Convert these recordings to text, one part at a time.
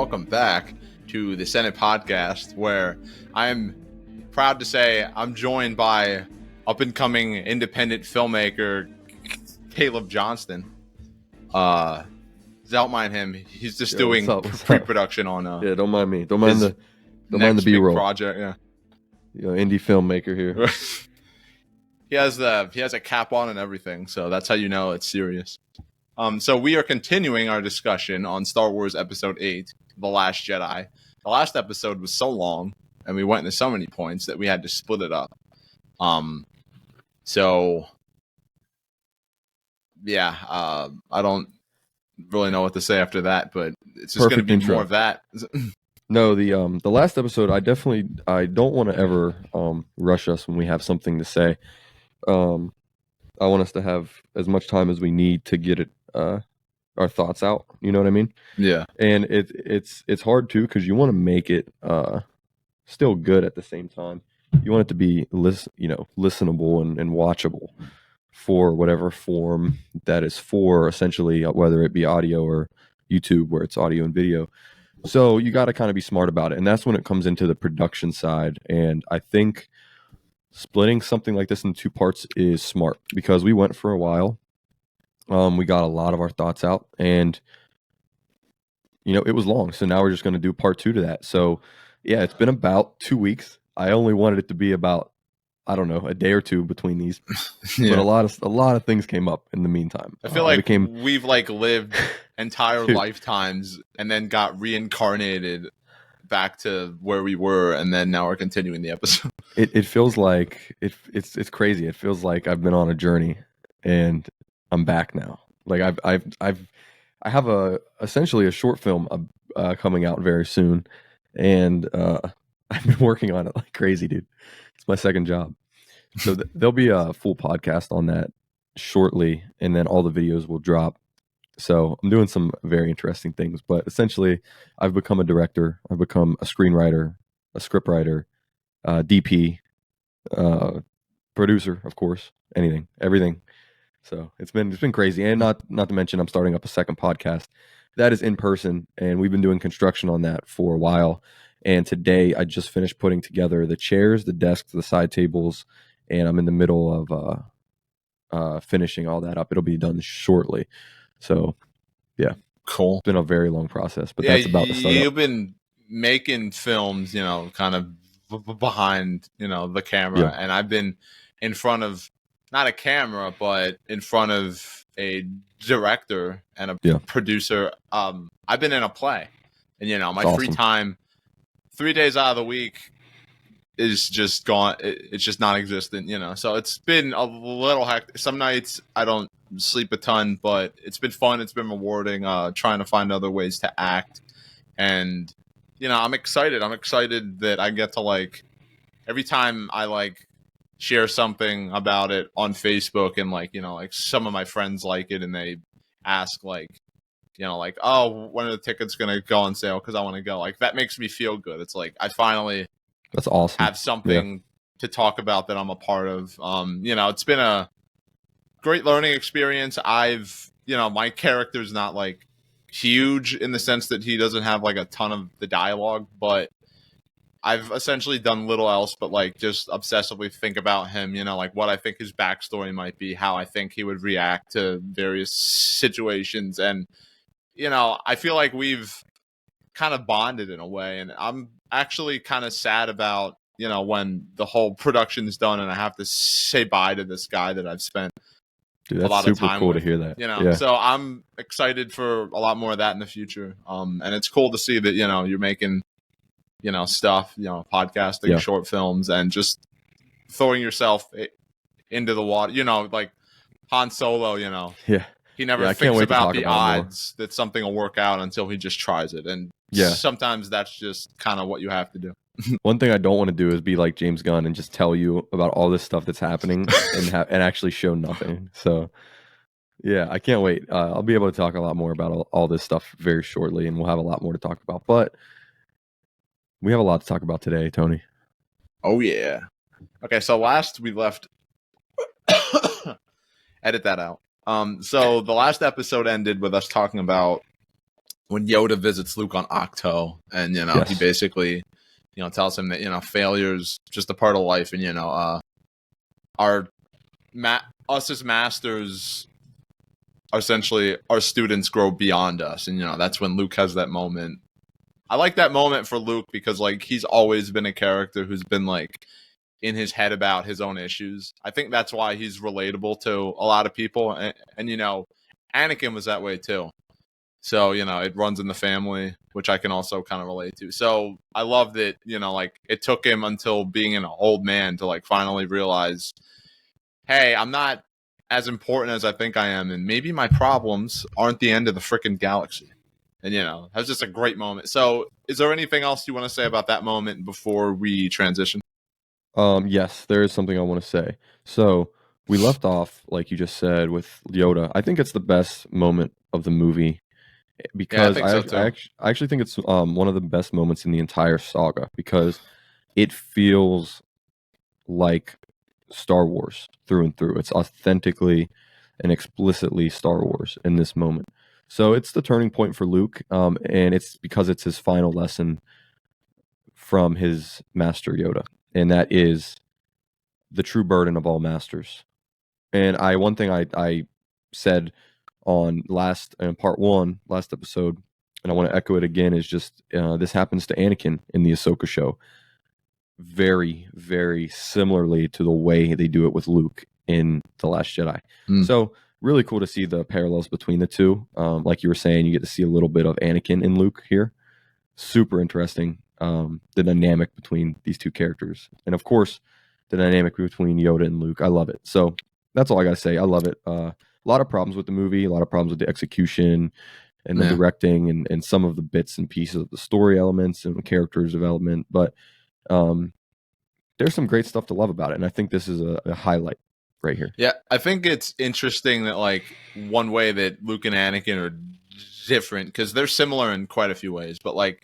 welcome back to the Senate podcast, where I am proud to say I'm joined by up-and-coming independent filmmaker Caleb Johnston. Don't mind him; he's just doing pre-production on. Yeah, don't mind me. Don't mind the B-roll project. Yeah, indie filmmaker here. He has a cap on and everything, so that's how you know it's serious. So we are continuing our discussion on Star Wars Episode 8, The Last Jedi. The last episode was so long, and we went into so many points that we had to split it up. So yeah, I don't really know what to say after that, but it's just going to be more of that. No, the last episode, I don't want to ever rush us when we have something to say. I want us to have as much time as we need to get it our thoughts out. You know what I mean? Yeah. And it's hard too, because you want to make it still good at the same time. You want it to be listenable and watchable for whatever form that is for, essentially, whether it be audio or YouTube where it's audio and video. So you got to kind of be smart about it. And that's when it comes into the production side. And I think splitting something like this in two parts is smart, because we went for a while. We got a lot of our thoughts out, and it was long. So now we're just going to do part 2 to that. So yeah, it's been about 2 weeks. I only wanted it to be about, I don't know, a day or two between these. Yeah. But a lot of things came up in the meantime. I feel like we've lived entire lifetimes and then got reincarnated back to where we were, and then now we're continuing the episode. It feels like it's crazy. It feels like I've been on a journey and I'm back now. Like I have essentially a short film coming out very soon, and I've been working on it like crazy, dude. It's my second job. So there'll be a full podcast on that shortly, and then all the videos will drop. So I'm doing some very interesting things, but essentially I've become a director. I've become a screenwriter, a scriptwriter, DP, producer, of course, everything. So it's been crazy. And not to mention, I'm starting up a second podcast that is in person, and we've been doing construction on that for a while. And today I just finished putting together the chairs, the desks, the side tables, and I'm in the middle of finishing all that up. It'll be done shortly. So yeah, cool. It's been a very long process, but that's about to start. You've been making films, kind of behind, the camera, yeah. And I've been in front of not a camera, but in front of a director and a producer. I've been in a play, and my awesome. Free time, 3 days out of the week, is just gone. It's just non-existent, So it's been a little hectic. Some nights I don't sleep a ton, but it's been fun. It's been rewarding. Trying to find other ways to act, and I'm excited. I'm excited that I get to every time I share something about it on Facebook, and some of my friends like it, and they ask oh, when are the tickets gonna go on sale? Because I want to go. That makes me feel good. It's I finally. That's awesome. Have something to talk about that I'm a part of. It's been a great learning experience. My character's not huge in the sense that he doesn't have a ton of the dialogue, but I've essentially done little else but just obsessively think about him, what I think his backstory might be, how I think he would react to various situations. And, I feel like we've kind of bonded in a way, and I'm actually kind of sad about when the whole production's done and I have to say bye to this guy that I've spent a lot of time cool with, to hear that. So I'm excited for a lot more of that in the future, and it's cool to see that you're making stuff, podcasting, short films, and just throwing yourself into the water, Han Solo, he never thinks about the odds that something will work out until he just tries it. And sometimes that's just kind of what you have to do. One thing I don't want to do is be like James Gunn and just tell you about all this stuff that's happening and actually show nothing. So yeah, I can't wait. I'll be able to talk a lot more about all this stuff very shortly, and we'll have a lot more to talk about. But we have a lot to talk about today, Tony. Oh yeah. Okay, so last we left edit that out. So the last episode ended with us talking about when Yoda visits Luke on Octo, and he Yes. basically tells him that failure's just a part of life, and our us as masters, essentially our students grow beyond us, and that's when Luke has that moment. I like that moment for Luke because like he's always been a character who's been like in his head about his own issues. I think that's why he's relatable to a lot of people, and Anakin was that way too. So, it runs in the family, which I can also kind of relate to. So I love that, like it took him until being an old man to like finally realize, hey, I'm not as important as I think I am. And maybe my problems aren't the end of the freaking galaxy. And, that was just a great moment. So is there anything else you want to say about that moment before we transition? Yes, there is something I want to say. So we left off, like you just said, with Yoda. I think it's the best moment of the movie Yeah, I because think so too. I actually think it's one of the best moments in the entire saga because it feels like Star Wars through and through. It's authentically and explicitly Star Wars in this moment. So it's the turning point for Luke, and it's because it's his final lesson from his master Yoda, and that is the true burden of all masters. And one thing I said on part one, last episode, and I want to echo it again, is just this happens to Anakin in the Ahsoka show very, very similarly to the way they do it with Luke in The Last Jedi. So really cool to see the parallels between the two. Like you were saying, you get to see a little bit of Anakin in Luke here. Super interesting. The dynamic between these two characters, and of course, the dynamic between Yoda and Luke. I love it. So that's all I gotta say. I love it. A lot of problems with the movie, a lot of problems with the execution and the directing, and some of the bits and pieces of the story elements and the characters development. But there's some great stuff to love about it, and I think this is a highlight right here. Yeah, I think it's interesting that like one way that Luke and Anakin are different because they're similar in quite a few ways, but like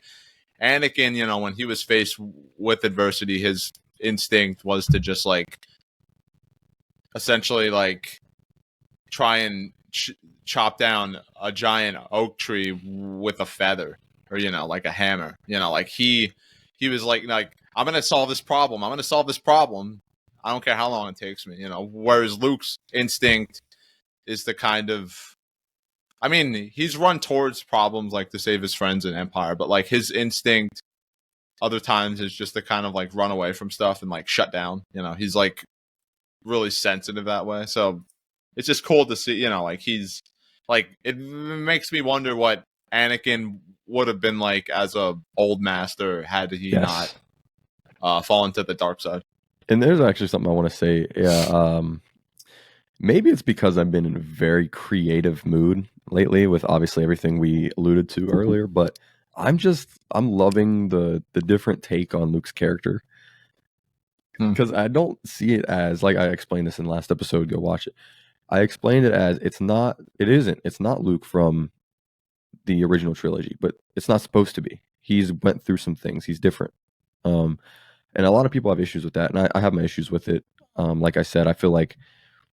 Anakin, when he was faced with adversity, his instinct was to just like essentially like try and chop down a giant oak tree with a feather or like a hammer. Like he was like I'm gonna solve this problem. I'm gonna solve this problem. I don't care how long it takes me. Whereas Luke's instinct is the kind of I mean, he's run towards problems like to save his friends in Empire, but like his instinct other times is just to kind of like run away from stuff and like shut down. He's like really sensitive that way. So it's just cool to see, like he's like it makes me wonder what Anakin would have been like as a old master had he not fallen to the dark side. And there's actually something I want to say. Yeah, maybe it's because I've been in a very creative mood lately with obviously everything we alluded to earlier, but I'm loving the different take on Luke's character because I don't see it as, like I explained this in the last episode, go watch it. I explained it as it's not Luke from the original trilogy, but it's not supposed to be. He's went through some things. He's different. And a lot of people have issues with that, and I have my issues with it. Like I said, I feel like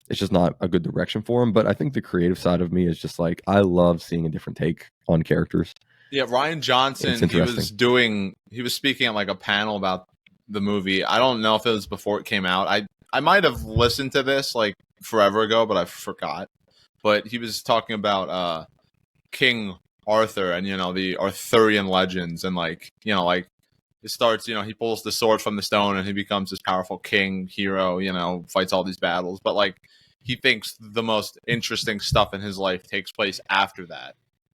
it's just not a good direction for him. But I think the creative side of me is just like I love seeing a different take on characters. Yeah, Rian Johnson, he was speaking at like a panel about the movie. I don't know if it was before it came out. I might have listened to this like forever ago, but I forgot. But he was talking about King Arthur and the Arthurian legends and like like it starts he pulls the sword from the stone and he becomes this powerful king hero, fights all these battles, but like he thinks the most interesting stuff in his life takes place after that.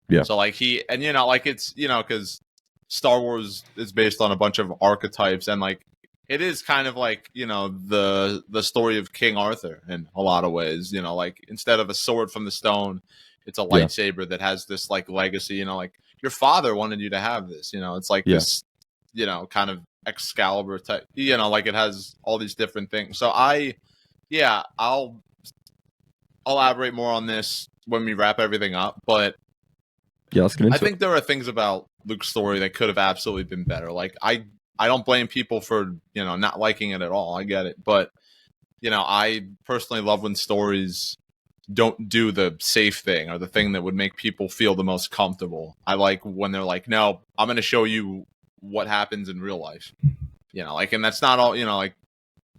Yeah. So like he and like it's because Star Wars is based on a bunch of archetypes and like it is kind of like the story of King Arthur in a lot of ways. Like instead of a sword from the stone, it's a lightsaber that has this like legacy. Like your father wanted you to have this. It's like this kind of Excalibur type. Like it has all these different things. So I'll elaborate more on this when we wrap everything up. But yeah, let's get into I think there are things about Luke's story that could have absolutely been better. Like I don't blame people for not liking it at all. I get it, but I personally love when stories don't do the safe thing or the thing that would make people feel the most comfortable. I like when they're like, no, I'm going to show you what happens in real life. You know, like, and that's not all, you know, like,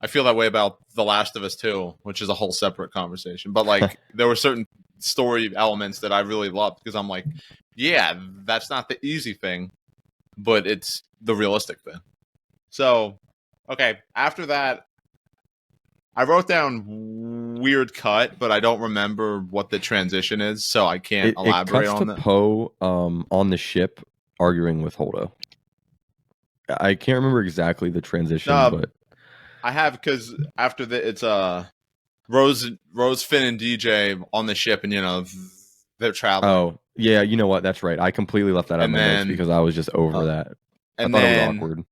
I feel that way about The Last of Us 2, which is a whole separate conversation. But like, there were certain story elements that I really loved because I'm like, yeah, that's not the easy thing, but it's the realistic thing. So, okay, after that, I wrote down weird cut, but I don't remember what the transition is, so I can't elaborate cuts on to that. Poe on the ship arguing with Holdo. I can't remember exactly the transition, but I have because after it's Rose, Finn, and DJ on the ship, and you know they're traveling. Oh yeah, you know what? That's right. I completely left that out of my notes because I was just over that. I thought it was awkward.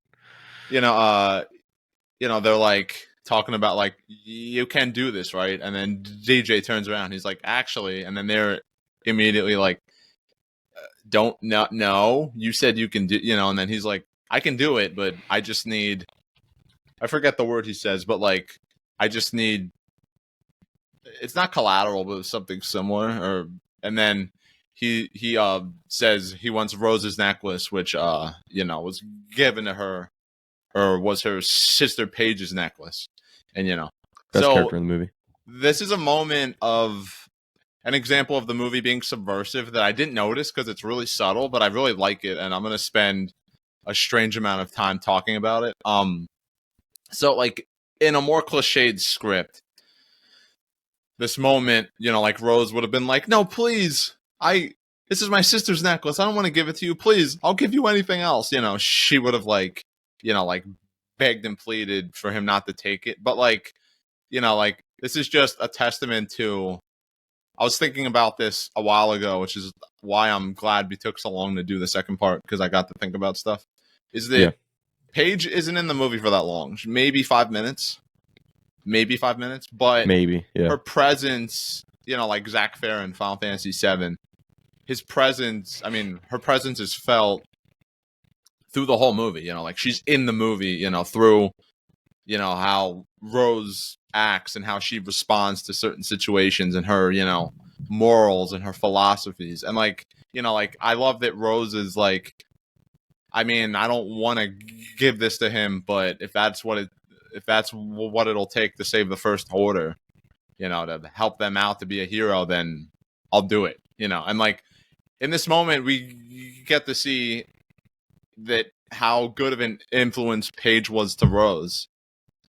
You know, they're like talking about like you can do this, right? And then DJ turns around, he's like, actually, and then they're immediately like, don't not no, you said you can do, you know, and then he's like, I can do it, but I just need, I forget the word he says, but like, I just need, it's not collateral, but it's something similar. Or and then he says he wants Rose's necklace, which you know was given to her, or was her sister Paige's necklace, and you know, Best so character in the movie. This is a moment of an example of the movie being subversive that I didn't notice because it's really subtle, but I really like it, and I'm gonna spend a strange amount of time talking about it. So like in a more cliched script, this moment, you know, like Rose would have been like, "No, please, this is my sister's necklace. I don't want to give it to you. Please, I'll give you anything else." You know, she would have like, you know, like begged and pleaded for him not to take it. But like, you know, like this is just a testament to. I was thinking about this a while ago, which is why I'm glad we took so long to do the second part because I got to think about stuff. Is that Paige isn't in the movie for that long? Maybe 5 minutes. But her presence, you know, like Zac Farron, Final Fantasy VII, his presence, I mean, her presence is felt through the whole movie, you know, like she's in the movie, you know, through, you know, how Rose acts and how she responds to certain situations and her, you know, morals and her philosophies. And like, you know, like I love that Rose is like, I mean, I don't want to give this to him, but if that's what it'll take to save the First Order, you know, to help them out to be a hero, then I'll do it, you know. And like in this moment, we get to see that how good of an influence Paige was to Rose.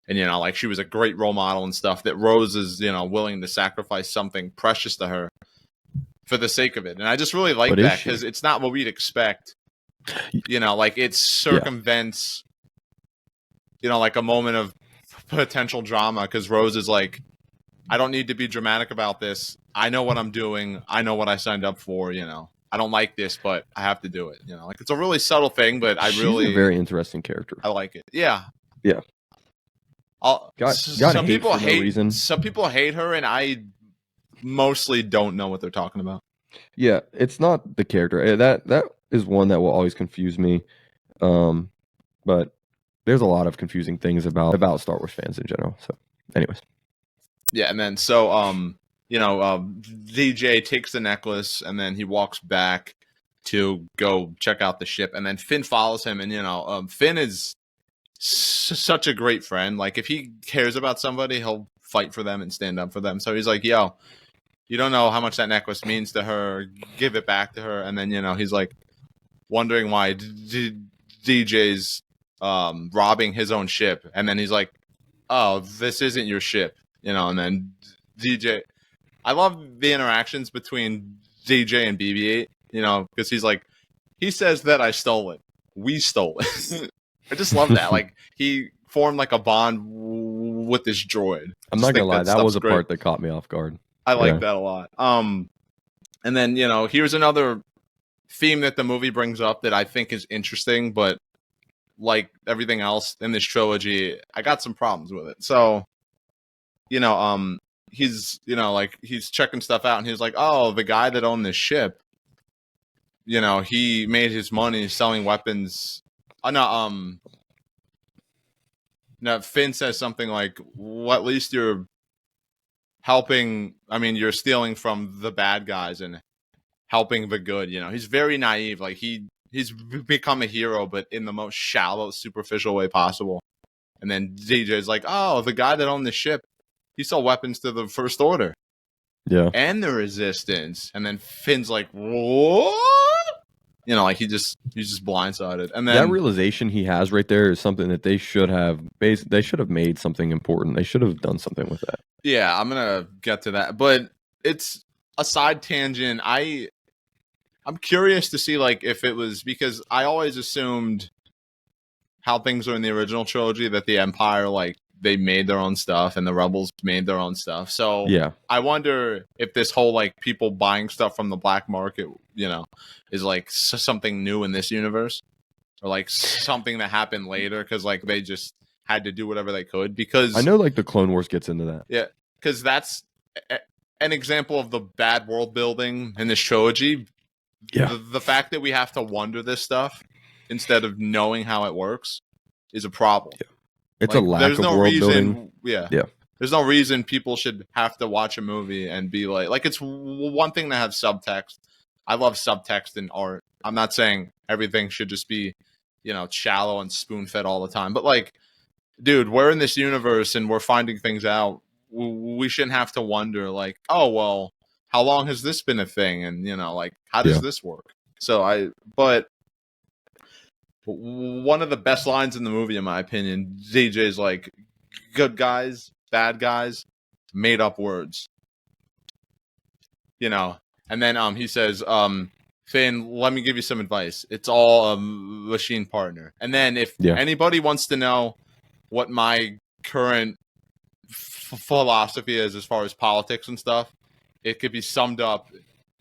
And, you know, like she was a great role model and stuff, that Rose is, you know, willing to sacrifice something precious to her for the sake of it. And I just really like that because it's not what we'd expect. You know, like it circumvents, you know, like a moment of potential drama because Rose is like, I don't need to be dramatic about this. I know what I'm doing. I know what I signed up for, you know. I don't like this, but I have to do it. You know, like it's a really subtle thing, but she's a very interesting character. I like it. Yeah. Yeah. Some people hate some people hate her, and I mostly don't know what they're talking about. Yeah, it's not the character. That is one that will always confuse me. But there's a lot of confusing things about Star Wars fans in general. So, anyways. Yeah, and then so you know, DJ takes the necklace and then he walks back to go check out the ship, and then Finn follows him, and you know, Finn is such a great friend. Like if he cares about somebody, he'll fight for them and stand up for them. So he's like, yo, you don't know how much that necklace means to her, give it back to her. And then, you know, he's like wondering why DJ's robbing his own ship, and then he's like, oh, this isn't your ship, you know. And then DJ, I love the interactions between DJ and BB-8, you know, because he's like, he says that I stole it, we stole it. I just love that. Like he formed like a bond with this droid. I'm not gonna lie, that was a part that caught me off guard. I like that a lot. And then, you know, here's another theme that the movie brings up that I think is interesting, but like everything else in this trilogy, I got some problems with it. So, you know, he's, you know, like he's checking stuff out, and he's like, oh, the guy that owned this ship, you know, he made his money selling weapons. No, Finn says something like, well, at least you're helping. I mean, you're stealing from the bad guys and helping the good. You know, he's very naive. Like he's become a hero, but in the most shallow, superficial way possible. And then DJ's like, oh, the guy that owned the ship, he sold weapons to the First Order. Yeah. And the Resistance. And then Finn's like, what? You know, like he's just blindsided. And then that realization he has right there is something that they should have made something important. They should have done something with that. Yeah, I'm gonna get to that. But it's a side tangent. I'm curious to see like if it was, because I always assumed how things were in the original trilogy that the Empire, like, they made their own stuff and the Rebels made their own stuff. So yeah, I wonder if this whole like people buying stuff from the black market, you know, is like something new in this universe, or like something that happened later because like they just had to do whatever they could. Because I know like the Clone Wars gets into that. Yeah, because that's an example of the bad world building in this trilogy. Yeah, The fact that we have to wonder this stuff instead of knowing how it works is a problem. Yeah. It's like, a lack there's of no world reason, building. Yeah. Yeah. There's no reason people should have to watch a movie and be like it's one thing to have subtext. I love subtext in art. I'm not saying everything should just be, you know, shallow and spoon fed all the time. But like, dude, we're in this universe and we're finding things out. We shouldn't have to wonder like, oh, well, how long has this been a thing? And, you know, like, how does this work? But one of the best lines in the movie, in my opinion, DJ's like, good guys, bad guys, made up words. You know, and then he says, Finn, let me give you some advice. It's all a machine partner. And then if anybody wants to know what my current philosophy is as far as politics and stuff, it could be summed up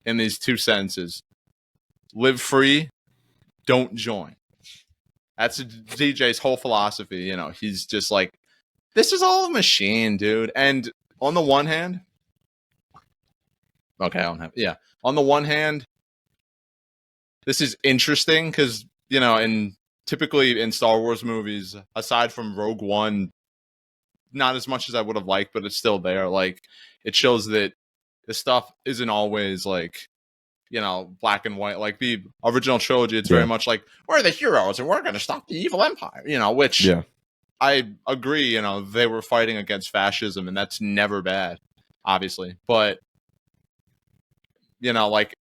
in these two sentences. Live free, don't join. That's DJ's whole philosophy. You know, he's just like, this is all a machine, dude. And on the one hand, okay, I don't have, yeah. On the one hand, this is interesting because, you know, and typically in Star Wars movies, aside from Rogue One, not as much as I would have liked, but it's still there. Like, it shows that the stuff isn't always like, you know, black and white. Like the original trilogy, it's very much like, we're the heroes and we're going to stop the evil empire, you know, which I agree, you know, they were fighting against fascism and that's never bad, obviously. But, you know, like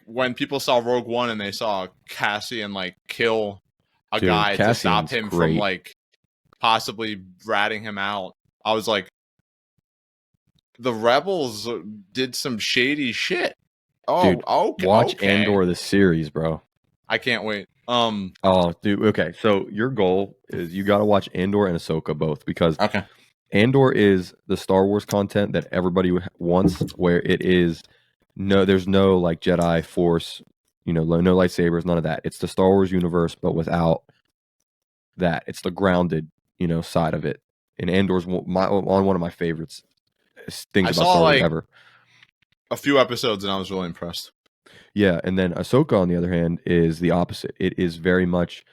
when people saw Rogue One and they saw Cassian like kill a guy to stop him from like possibly ratting him out, I was like, the rebels did some shady shit. Oh, dude, okay. Watch Andor the series, bro. I can't wait. Oh, dude. Okay, so your goal is you got to watch Andor and Ahsoka both because Andor is the Star Wars content that everybody wants, where it is there's no like Jedi Force, you know, no lightsabers, none of that. It's the Star Wars universe, but without that. It's the grounded, you know, side of it. And Andor's one of my favorites things about Star Wars ever. A few episodes and I was really impressed. Yeah, and then Ahsoka, on the other hand, is the opposite. It is very much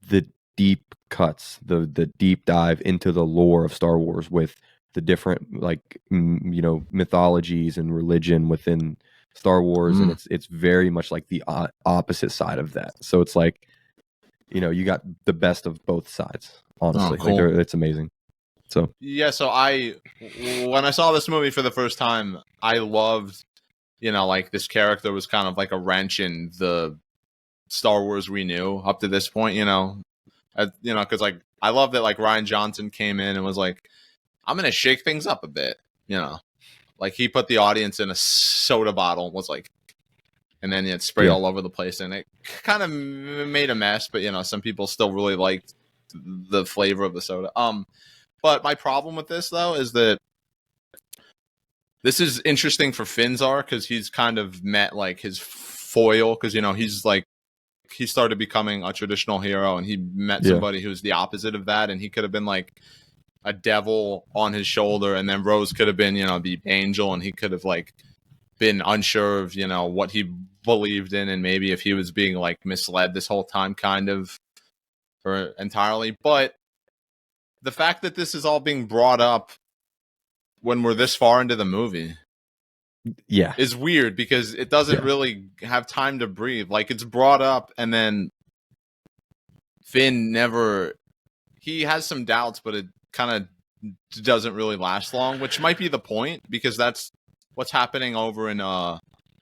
the deep cuts, the deep dive into the lore of Star Wars with the different, like, you know, mythologies and religion within Star Wars, and it's very much like the opposite side of that. So it's like, you know, you got the best of both sides. Honestly, like it's amazing. So yeah, so when I saw this movie for the first time, I loved, you know, like this character was kind of like a wrench in the Star Wars we knew up to this point, you know, because like I love that like Rian Johnson came in and was like, I'm gonna shake things up a bit, you know, like he put the audience in a soda bottle, was like, and then it sprayed all over the place, and it kind of made a mess, but you know, some people still really liked the flavor of the soda. But my problem with this though is that this is interesting for Finzar because he's kind of met like his foil, because you know he's like he started becoming a traditional hero and he met somebody who's the opposite of that, and he could have been like a devil on his shoulder, and then Rose could have been, you know, the angel, and he could have like been unsure of, you know, what he believed in, and maybe if he was being like misled this whole time kind of or entirely. But the fact that this is all being brought up when we're this far into the movie. Yeah. Is weird because it doesn't really have time to breathe. Like, it's brought up, and then Finn never. He has some doubts, but it kind of doesn't really last long, which might be the point because that's what's happening over in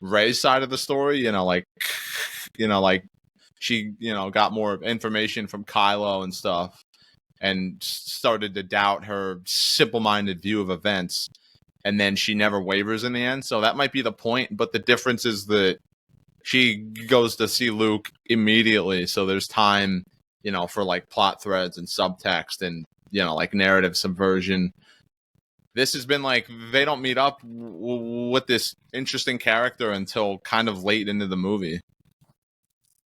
Rey's side of the story. Like she got more information from Kylo and stuff, and started to doubt her simple-minded view of events. And then she never wavers in the end. So that might be the point. But the difference is that she goes to see Luke immediately. So there's time, for like plot threads and subtext and, like narrative subversion. This has been like, they don't meet up with this interesting character until kind of late into the movie.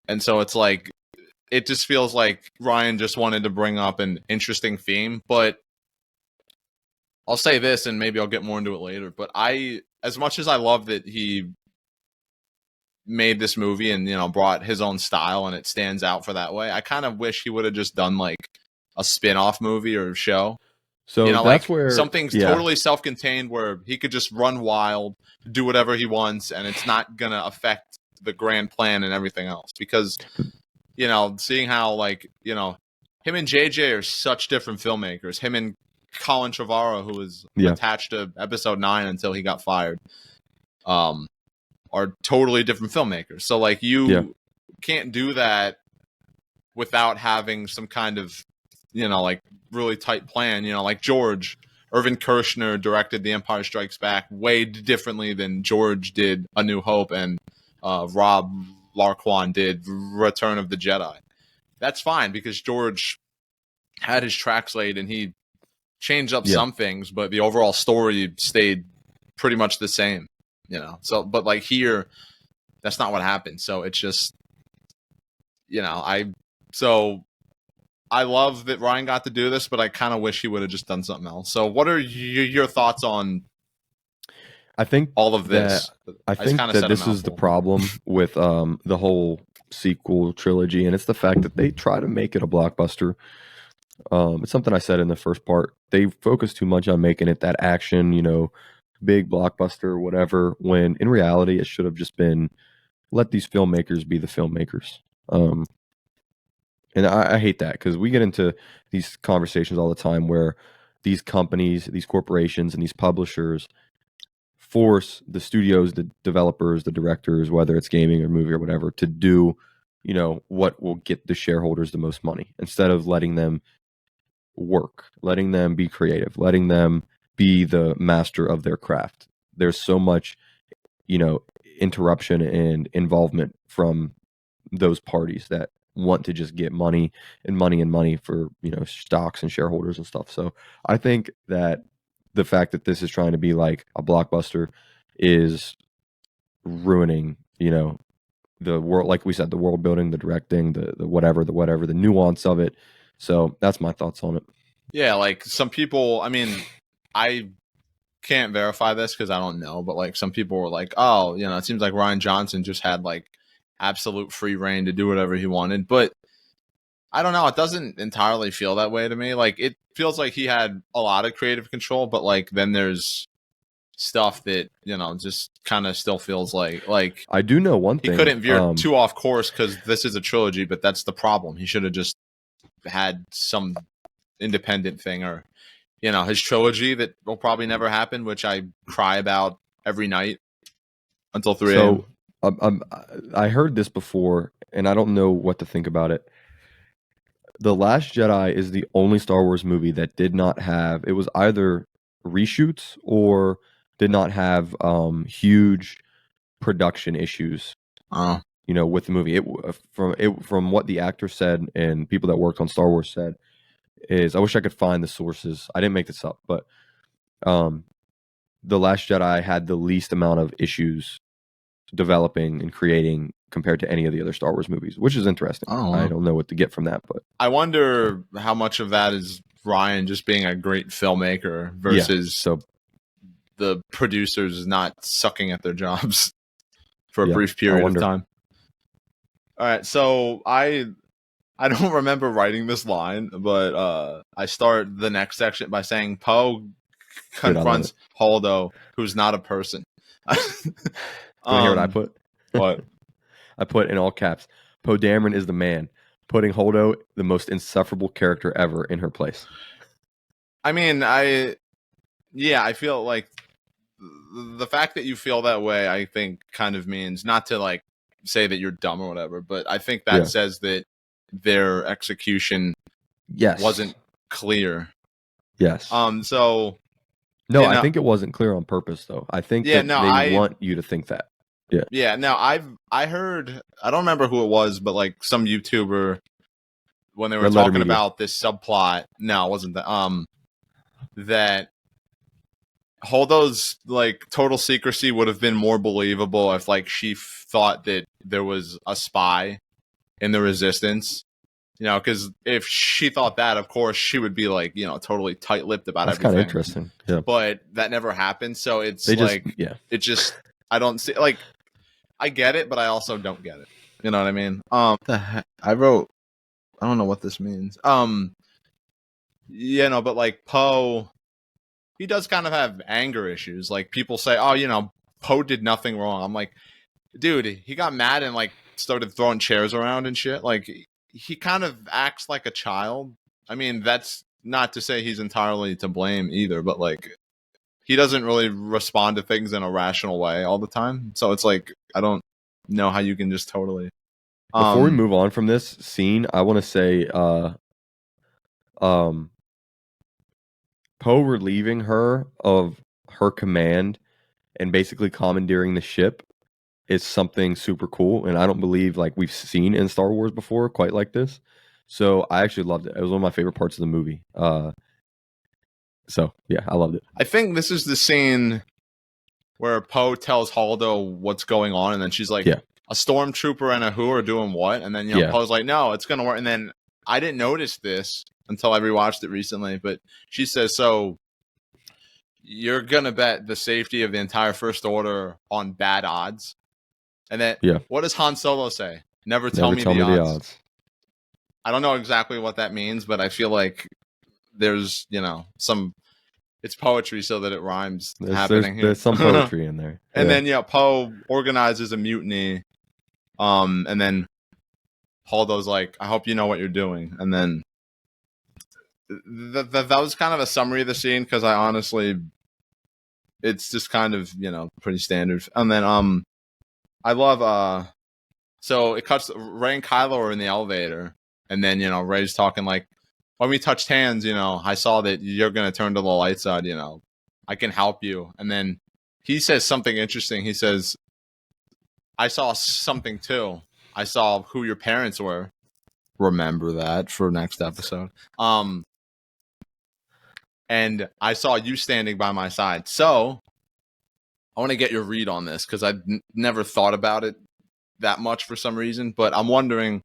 And so it's like, it just feels like Ryan just wanted to bring up an interesting theme. But I'll say this, and maybe I'll get more into it later, but as much as I love that he made this movie and, brought his own style and it stands out for that way, I kind of wish he would have just done like a spin-off movie or show. So that's like where something's totally self-contained where he could just run wild, do whatever he wants, and it's not going to affect the grand plan and everything else. Because, seeing how like, him and JJ are such different filmmakers. Him and Colin Trevorrow, who was attached to episode 9 until he got fired, are totally different filmmakers. So like you can't do that without having some kind of, like really tight plan. Like George Irvin Kershner directed The Empire Strikes Back way differently than George did A New Hope, and Rob Larquan did Return of the Jedi. That's fine because George had his tracks laid and he changed up some things, but the overall story stayed pretty much the same, So, but like here, that's not what happened. So it's just, I love that Ryan got to do this, but I kind of wish he would have just done something else. So, what are your thoughts on? I think all of this. I think that this is the problem with the whole sequel trilogy, and it's the fact that they try to make it a blockbuster. It's something I said in the first part. They focus too much on making it that action, big blockbuster, whatever, when in reality it should have just been let these filmmakers be the filmmakers. And I hate that because we get into these conversations all the time where these companies, these corporations, and these publishers force the studios, the developers, the directors, whether it's gaming or movie or whatever, to do, what will get the shareholders the most money instead of letting them work, letting them be creative, letting them be the master of their craft. There's so much, interruption and involvement from those parties that want to just get money and money and money for, stocks and shareholders and stuff. So I think that the fact that this is trying to be like a blockbuster is ruining, the world, like we said, the world building, the directing, the whatever, the nuance of it. So that's my thoughts on it. Yeah, like some people, I mean, I can't verify this because I don't know, but like some people were like, oh, it seems like Rian Johnson just had like absolute free reign to do whatever he wanted. But I don't know, it doesn't entirely feel that way to me. Like it feels like he had a lot of creative control, but like then there's stuff that, just kind of still feels like I do know one thing. He couldn't veer too off course because this is a trilogy, but that's the problem. He should have just had some independent thing, or his trilogy that will probably never happen, which I cry about every night until 3 a.m. So I heard this before, and I don't know what to think about it. The Last Jedi is the only Star Wars movie that did not have, it was either reshoots or did not have huge production issues. With the movie. From what the actor said and people that worked on Star Wars said, is I wish I could find the sources. I didn't make this up, but The Last Jedi had the least amount of issues developing and creating compared to any of the other Star Wars movies, which is interesting. I don't know what to get from that, but I wonder how much of that is Ryan just being a great filmmaker versus the producers not sucking at their jobs for a brief period of time. All right, so I don't remember writing this line, but I start the next section by saying Poe confronts Holdo, who's not a person. You want to hear what I put? What? I put in all caps, Poe Dameron is the man, putting Holdo, the most insufferable character ever, in her place. I mean, I feel like the fact that you feel that way, I think, kind of means not to like say that you're dumb or whatever, but I think that says that their execution wasn't clear. Yes. So no, I think it wasn't clear on purpose, though. I think that they want you to think that. Yeah. Yeah. Now I heard, I don't remember who it was, but like some YouTuber, when they were talking about this subplot. No, it wasn't that. That Holdo's like total secrecy would have been more believable if like she thought that there was a spy in the Resistance. You know, because if she thought that, of course, she would be like, you know, totally tight-lipped about everything. That's kind of interesting. Yeah. But that never happened. So it's it just, I don't see, like, I get it, but I also don't get it. You know what I mean? The heck? I wrote, I don't know what this means. You know, but like Poe, he does kind of have anger issues. Like people say, oh, you know, Poe did nothing wrong. I'm like, dude, he got mad and like started throwing chairs around and shit. Like, he kind of acts like a child. I mean, that's not to say he's entirely to blame either, but like, he doesn't really respond to things in a rational way all the time. So it's like, I don't know how you can just totally. Before we move on from this scene, I want to say, Poe relieving her of her command and basically commandeering the ship is something super cool, and I don't believe like we've seen in Star Wars before quite like this. So I actually loved it. It was one of my favorite parts of the movie. So yeah, I loved it. I think this is the scene where Poe tells Holdo what's going on, and then she's like, a stormtrooper and a who are doing what? And then, you know, Poe's like, no, it's gonna work. And then I didn't notice this until I rewatched it recently, but she says, so you're gonna bet the safety of the entire First Order on bad odds? And then what does Han Solo say? Never tell me the odds. I don't know exactly what that means, but I feel like there's, you know, it's poetry so that it rhymes happening here. There's some poetry in there. And then, Poe organizes a mutiny. And then Holdo's like, I hope you know what you're doing. And then that was kind of a summary of the scene, because I honestly, it's just kind of, you know, pretty standard. And then I love so it cuts, Rey and Kylo are in the elevator, and then, you know, Rey's talking like, when we touched hands, you know, I saw that you're gonna turn to the light side, you know, I can help you. And then he says something interesting. He says, I saw something too. I saw who your parents were. Remember that for next episode. And I saw you standing by my side. So I want to get your read on this, because I've never thought about it that much for some reason. But I'm wondering,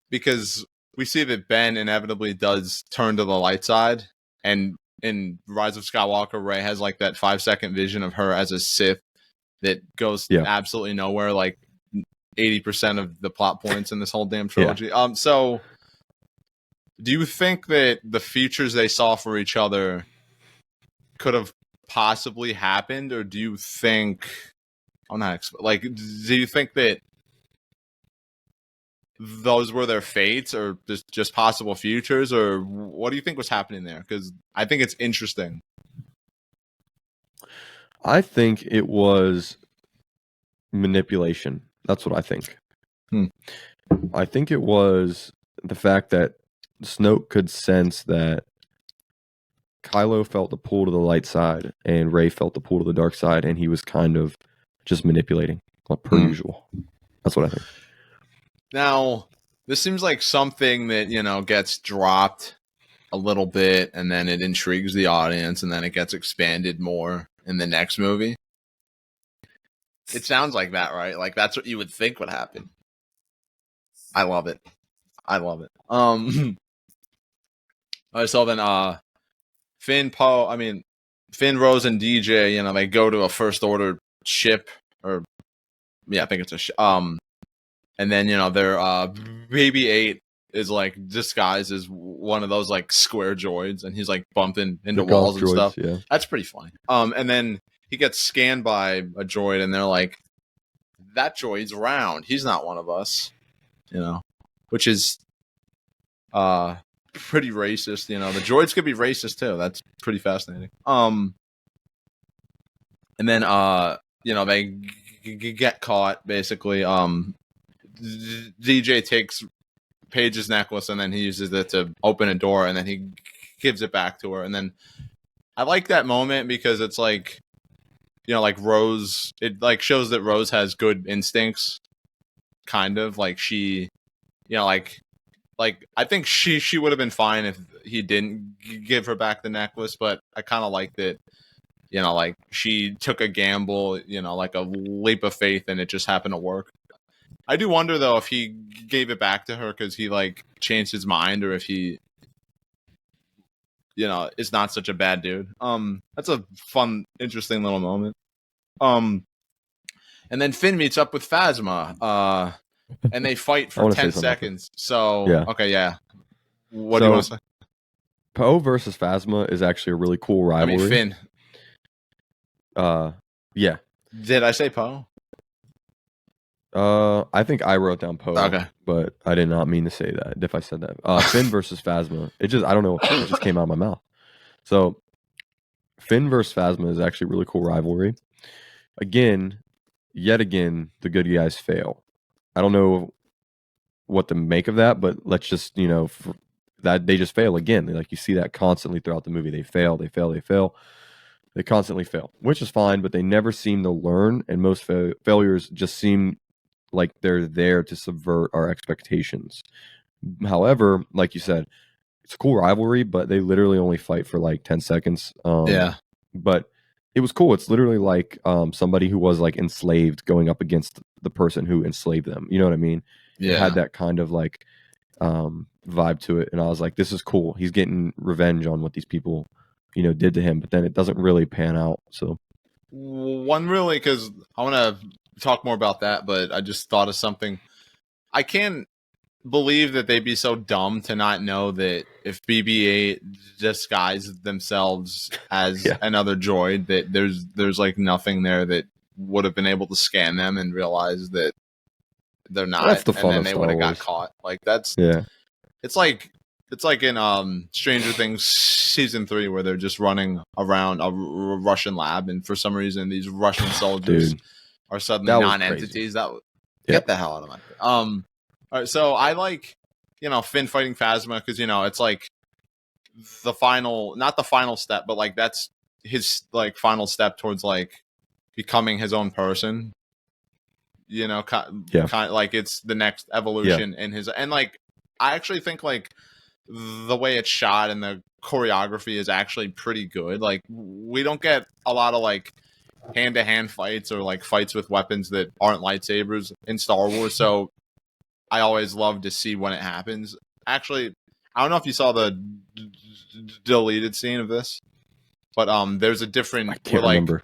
because we see that Ben inevitably does turn to the light side, and in Rise of Skywalker, Rey has like that 5-second vision of her as a Sith that goes absolutely nowhere, like 80% of the plot points in this whole damn trilogy. So do you think that the futures they saw for each other could have possibly happened, or do you think, do you think that those were their fates, or just possible futures, or what do you think was happening there? Because I think it's interesting. I think it was manipulation. That's what I think. I think it was the fact that Snoke could sense that Kylo felt the pull to the light side and Rey felt the pull to the dark side, and he was kind of just manipulating, like per usual. That's what I think. Now, this seems like something that, you know, gets dropped a little bit, and then it intrigues the audience, and then it gets expanded more in the next movie. It sounds like that, right? Like, that's what you would think would happen. I love it. I love it. All right, so then Finn, Rose, and DJ, you know, they go to a First Order ship, or I think it's a ship. And then, you know, they're BB-8 is like disguised as one of those like square droids, and he's like bumping into The golf walls and droids, stuff. yeah. That's pretty funny. And then he gets scanned by a droid, and they're like, "That droid's round. He's not one of us," you know, which is pretty racist. You know, the droids could be racist too. That's pretty fascinating. And then you know, they get caught basically. DJ takes Paige's necklace, and then he uses it to open a door, and then he gives it back to her. And then I like that moment because it's like, you know, like Rose, it like shows that Rose has good instincts, kind of like she, you know, like I think she would have been fine if he didn't give her back the necklace, but I kind of like that, you know, like she took a gamble, you know, like a leap of faith, and it just happened to work. I do wonder though if he gave it back to her because he like changed his mind, or if he, you know, is not such a bad dude. That's a fun, interesting little moment. And then Finn meets up with Phasma, and they fight for 10 seconds. So yeah. Okay, yeah. What do you want to say? Poe versus Phasma is actually a really cool rivalry. I mean, Finn. Yeah. Did I say Poe? I think I wrote down Poe, okay, but I did not mean to say that. If I said that, Finn versus Phasma, it just, I don't know, it just came out of my mouth. So, Finn versus Phasma is actually a really cool rivalry. Yet again, the good guys fail. I don't know what to make of that, but let's just, you know, that they just fail again. Like, you see that constantly throughout the movie. They fail. They constantly fail, which is fine, but they never seem to learn, and most failures just seem like they're there to subvert our expectations. However, like you said, it's a cool rivalry, but they literally only fight for like 10 seconds. yeah. But it was cool. It's literally like somebody who was like enslaved going up against the person who enslaved them. You know what I mean? Yeah. It had that kind of like vibe to it. And I was like, this is cool. He's getting revenge on what these people, you know, did to him. But then it doesn't really pan out. So because I want to talk more about that, but I just thought of something. I can't believe that they'd be so dumb to not know that if BB-8 disguised themselves as another droid, that there's like nothing there that would have been able to scan them and realize that they're not. That's the fun and then of they Star would have got Wars. caught. Like that's It's like in Stranger Things season 3 where they're just running around a Russian lab, and for some reason these Russian soldiers are suddenly non-entities. Get the hell out of my face. All right, so I like, you know, Finn fighting Phasma because, you know, it's like the final, not the final step, but like that's his like final step towards like becoming his own person. You know, kind of like it's the next evolution in his, and like I actually think like the way it's shot and the choreography is actually pretty good. Like we don't get a lot of like hand-to-hand fights or like fights with weapons that aren't lightsabers in Star Wars, so I always love to see when it happens. Actually, I don't know if you saw the deleted scene of this, but there's a different. I can't remember.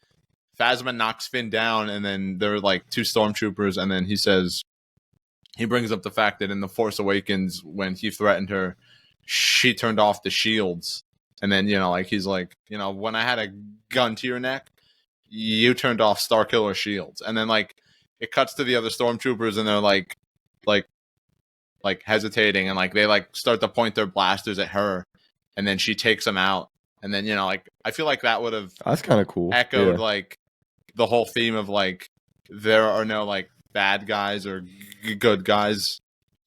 Phasma knocks Finn down, and then there are like 2 stormtroopers, and then he brings up the fact that in The Force Awakens, when he threatened her, she turned off the shields, and then, you know, like he's like, you know, when I had a gun to your neck, you turned off Starkiller shields, and then like it cuts to the other stormtroopers, and they're like hesitating, and like they like start to point their blasters at her, and then she takes them out, and then, you know, like I feel like that would have that's kind of cool, echoed like the whole theme of like there are no like bad guys or good guys,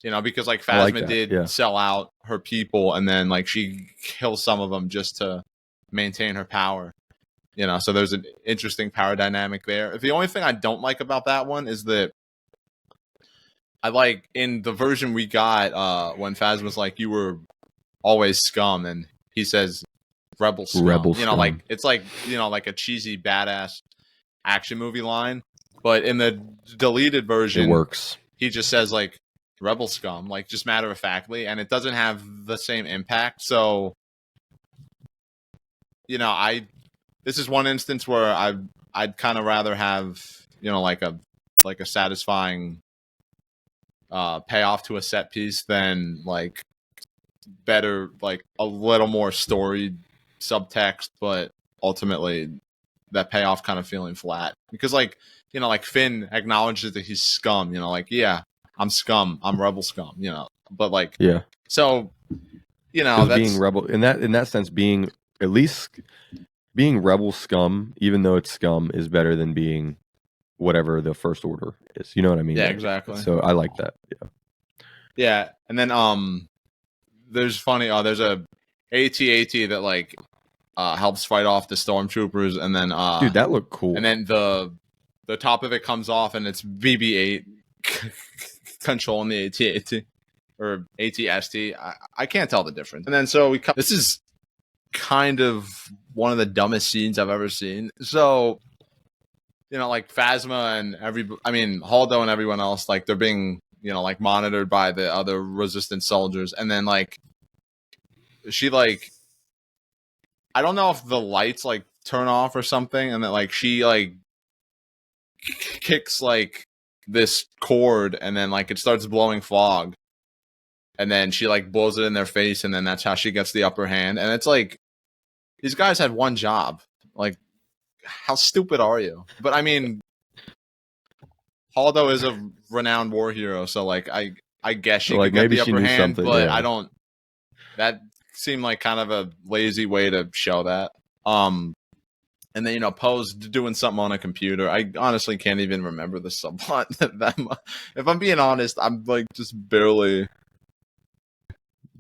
you know, because like Phasma did sell out her people, and then like she kills some of them just to maintain her power, you know, so there's an interesting power dynamic there. The only thing I don't like about that one is that I like in the version we got when Phasma's like, you were always scum, and he says rebel scum. You know, like it's like, you know, like a cheesy badass action movie line, but in the deleted version it works. He just says like rebel scum, like just matter of factly, and it doesn't have the same impact. So, you know, this is one instance where I'd kind of rather have, you know, like a satisfying payoff to a set piece than like better, like a little more story subtext, but ultimately that payoff kind of feeling flat because like like Finn acknowledges that he's scum, like yeah, I'm scum, I'm rebel scum, but like Yeah. so Because that's being rebel in that sense, being at least being rebel scum, even though it's scum, is better than being whatever the First Order is. You know what I mean? yeah, Like, exactly. So I like that. Yeah. Yeah, and then there's there's a AT-AT that like helps fight off the stormtroopers, and then Dude, that looked cool. and then the top of it comes off, and it's BB-8 controlling the AT-AT or AT-ST. I can't tell the difference. And then so this is kind of one of the dumbest scenes I've ever seen. So like Phasma and Holdo and everyone else, like they're being like monitored by the other resistance soldiers, and then like she like I don't know if the lights like turn off or something, and then like she like kicks like this cord, and then like it starts blowing fog, and then she like blows it in their face, and then that's how she gets the upper hand. And it's like these guys had one job. Like, how stupid are you? But I mean, Holdo is a renowned war hero, so like I guess she could get the upper hand, but yeah. I don't. That seemed like kind of a lazy way to show that. And then Poe's doing something on a computer. I honestly can't even remember the subplot that much. If I'm being honest, I'm like just barely.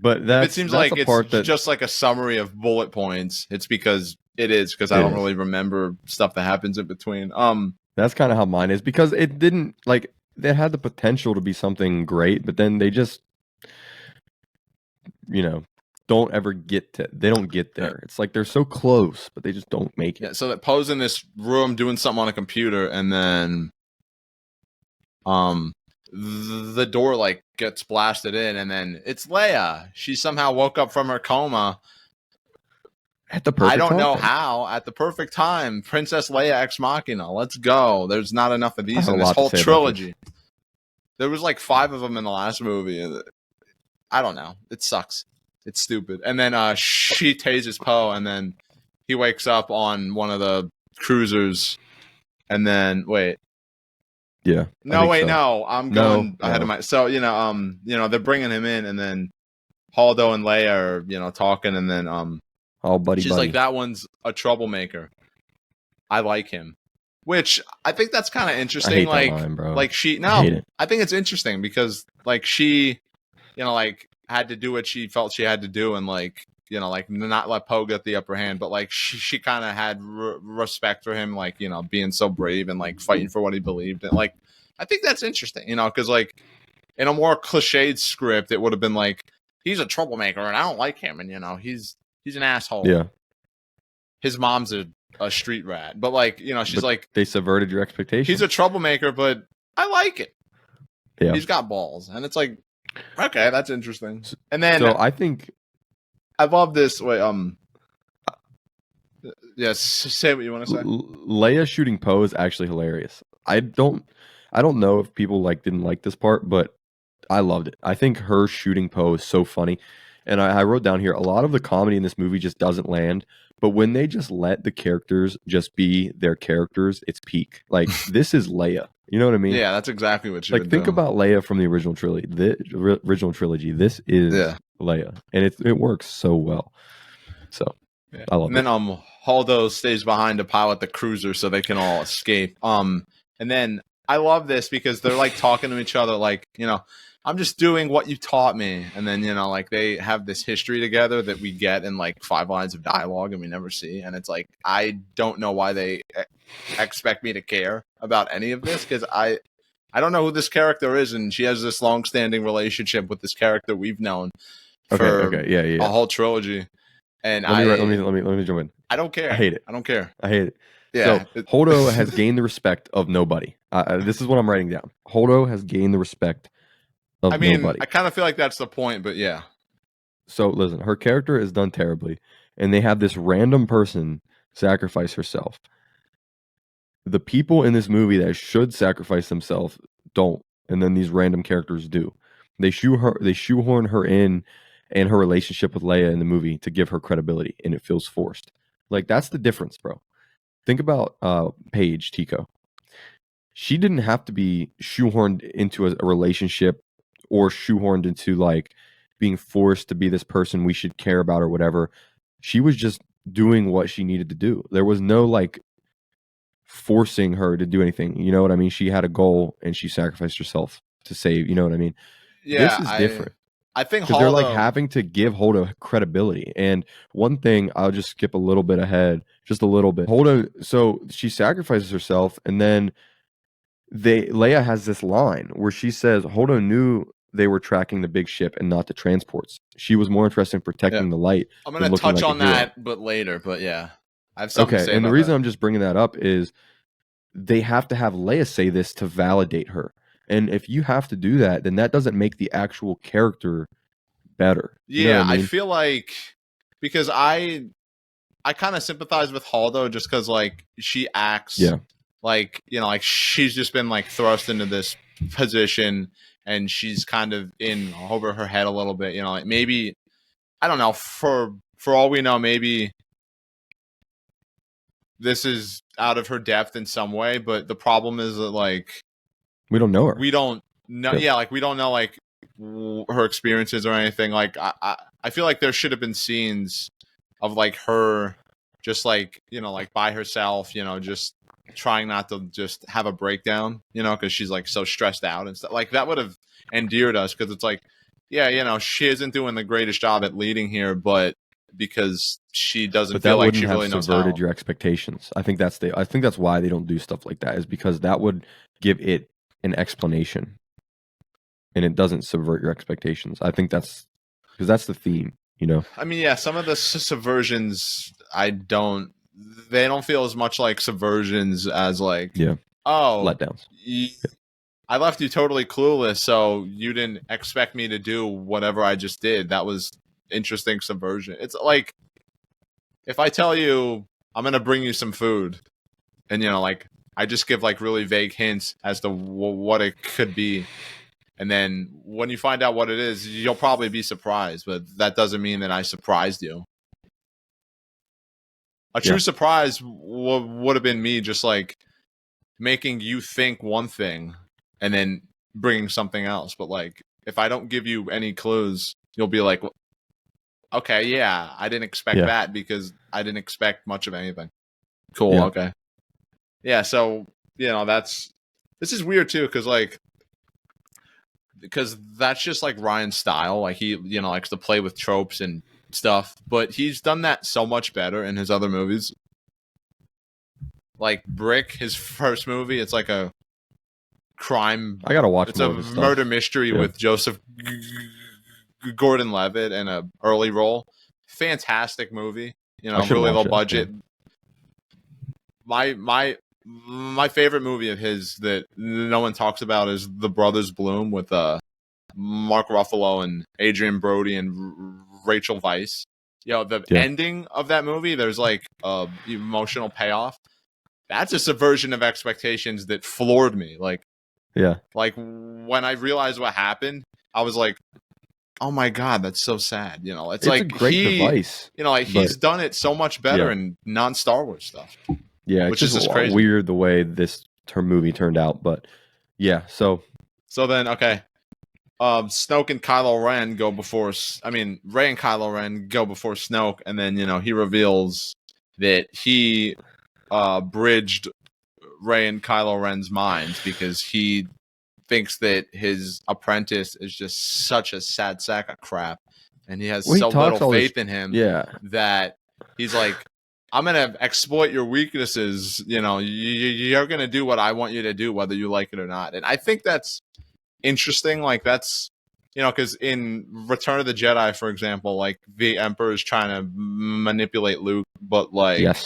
But it seems like it's just like a summary of bullet points. It's because I don't really remember stuff that happens in between. That's kind of how mine is, because it didn't like they had the potential to be something great, but then they just don't ever get to. They don't get there. Yeah. It's like they're so close, but they just don't make it. Yeah. So that Poe's in this room doing something on a computer, and then the door like gets blasted in, and then it's Leia. She somehow woke up from her coma at the perfect time. I don't know how. At the perfect time. Princess Leia ex machina. Let's go. There's not enough of these in this whole trilogy. There was like 5 of them in the last movie. I don't know. It sucks. It's stupid. And then she tases Poe, and then he wakes up on one of the cruisers. And then wait. Yeah. No. I'm going ahead of my. So they're bringing him in, and then Holdo and Leia are talking, and then all buddy. She's like, that one's a troublemaker. I like him, which I think that's kind of interesting. I hate like, that line, bro. Like I think it's interesting because like she, like had to do what she felt she had to do, and like like not let Poe get the upper hand, but like she kind of had respect for him, like being so brave and like fighting for what he believed, and like I think that's interesting, because like in a more cliched script, it would have been like he's a troublemaker and I don't like him, and he's an asshole. Yeah, his mom's a street rat, but like she's like they subverted your expectations. He's a troublemaker, but I like it. Yeah, he's got balls, and it's like okay, that's interesting. And then so I think I love this. Wait, yes, say what you want to say. Leia shooting Poe is actually hilarious. I don't know if people didn't like this part, but I loved it. I think her shooting Poe is so funny. And I wrote down here, a lot of the comedy in this movie just doesn't land. But when they just let the characters just be their characters, it's peak. Like, this is Leia. You know what I mean? Yeah, that's exactly what you think about Leia from the original trilogy. This is Leia. And it works so well. So, yeah. I love it. And then Holdo stays behind to pilot the cruiser so they can all escape. And then I love this because they're like talking to each other like, I'm just doing what you taught me. And then, like they have this history together that we get in like 5 lines of dialogue and we never see. And it's like, I don't know why they expect me to care about any of this, because I don't know who this character is. And she has this long-standing relationship with this character we've known for a whole trilogy. And let me jump in. I don't care. I hate it. I don't care. I hate it. Yeah. So Holdo has gained the respect of nobody. This is what I'm writing down. Holdo has gained the respect of nobody. I kind of feel like that's the point, but yeah. So listen, her character is done terribly, and they have this random person sacrifice herself. The people in this movie that should sacrifice themselves don't. and then these random characters do. They shoehorn her in and her relationship with Leia in the movie to give her credibility, and it feels forced. Like that's the difference, bro. Think about Paige Tico. She didn't have to be shoehorned into a relationship or shoehorned into like being forced to be this person we should care about or whatever. She was just doing what she needed to do. There was no like forcing her to do anything. You know what I mean? She had a goal and she sacrificed herself to save. You know what I mean? This Yeah, is different I think because they're like Holdo. having to give Holdo credibility. And one thing, I'll just skip a little bit ahead, just a little bit. Holdo, so she sacrifices herself, and then Leia has this line where she says Holdo knew they were tracking the big ship and not the transports. She was more interested in protecting the light I'm than gonna looking touch like a on hero. that, but later. But yeah, I have something to Okay, say and the about reason that. I'm just bringing that up is they have to have Leia say this to validate her. And if you have to do that, then that doesn't make the actual character better. You know Yeah, what I I mean? feel like because I kind of sympathize with Holdo just because like she acts Yeah. like like she's just been like thrust into this position and she's kind of in over her head a little bit. Like maybe I don't know for all we know maybe this is out of her depth in some way, but the problem is that like We don't know her. we don't know. Yeah, like we don't know like her experiences or anything. Like I feel like there should have been scenes of like her just like like by herself, just trying not to just have a breakdown, because she's like so stressed out and stuff. Like that would have endeared us because it's like, yeah, she isn't doing the greatest job at leading here, but because she doesn't But feel that like wouldn't she have really knows how. subverted your expectations. I think that's why they don't do stuff like that, is because that would give it an explanation. And it doesn't subvert your expectations. I think that's because that's the theme, I mean, yeah, some of the subversions they don't feel as much like subversions as like, oh, letdowns. I left you totally clueless, so you didn't expect me to do whatever I just did. That was interesting subversion. It's like if I tell you I'm gonna bring you some food, and like I just give like really vague hints as to what it could be, and then when you find out what it is, you'll probably be surprised. But that doesn't mean that I surprised you. A true surprise would have been me just like making you think one thing and then bringing something else. But like, if I don't give you any clues, you'll be like, okay, yeah, I didn't expect that because I didn't expect much of anything. Cool. Okay. Yeah. So, this is weird too. Because that's just like Ryan's style. Like he, likes to play with tropes and stuff, but he's done that so much better in his other movies. Like Brick, his first movie, it's like a crime. I gotta watch. It's a murder mystery with Joseph Gordon-Levitt in a early role. Fantastic movie. Really low budget. Yeah. My favorite movie of his that no one talks about is The Brothers Bloom with Mark Ruffalo and Adrian Brody and Rachel Weisz. The ending of that movie, there's like emotional payoff. That's a subversion of expectations that floored me. Like when I realized what happened, I was like, oh my God, that's so sad. It's like a great device. He's done it so much better in non-Star Wars stuff. Yeah, which is just crazy. Weird the way this movie turned out, but yeah. So then, okay, Snoke and Kylo Ren go before. Rey and Kylo Ren go before Snoke, and then he reveals that he bridged Rey and Kylo Ren's minds because he thinks that his apprentice is just such a sad sack of crap, and he has so little faith in him that he's like, I'm gonna exploit your weaknesses. You're gonna do what I want you to do, whether you like it or not. And I think that's interesting. Like that's because in Return of the Jedi, for example, like the Emperor is trying to manipulate Luke, but like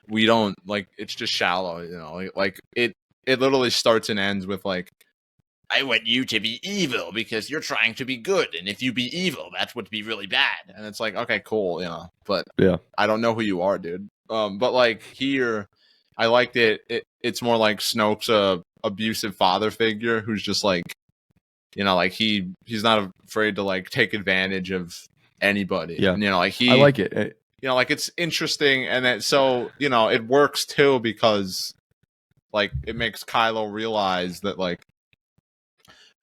we don't like it's just shallow. Like it literally starts and ends with like, I want you to be evil because you're trying to be good, and if you be evil, that would be really bad. And it's like, okay, cool, but I don't know who you are, dude. But like here, I liked it. It's more like Snoke's a abusive father figure who's just like, you know, like he's not afraid to like take advantage of anybody. Yeah. And, you know, like I like it. you know, like it's interesting, and then so, you know, it works too because like it makes Kylo realize that like,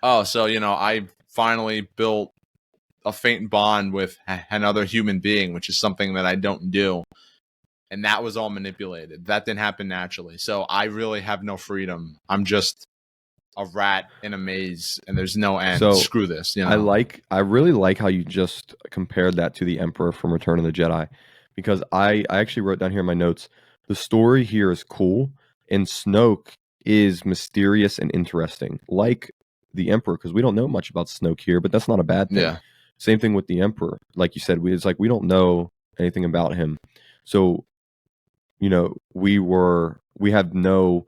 oh, so, you know, I finally built a faint bond with another human being, which is something that I don't do. And that was all manipulated. That didn't happen naturally. So I really have no freedom. I'm just a rat in a maze, and there's no end. So screw this, you know. I really like how you just compared that to the Emperor from Return of the Jedi, because I actually wrote down here in my notes, the story here is cool, and Snoke is mysterious and interesting, like the Emperor, because we don't know much about Snoke here, but that's not a bad thing. Yeah. Same thing with the Emperor, like you said, it's like we don't know anything about him, so you know we have no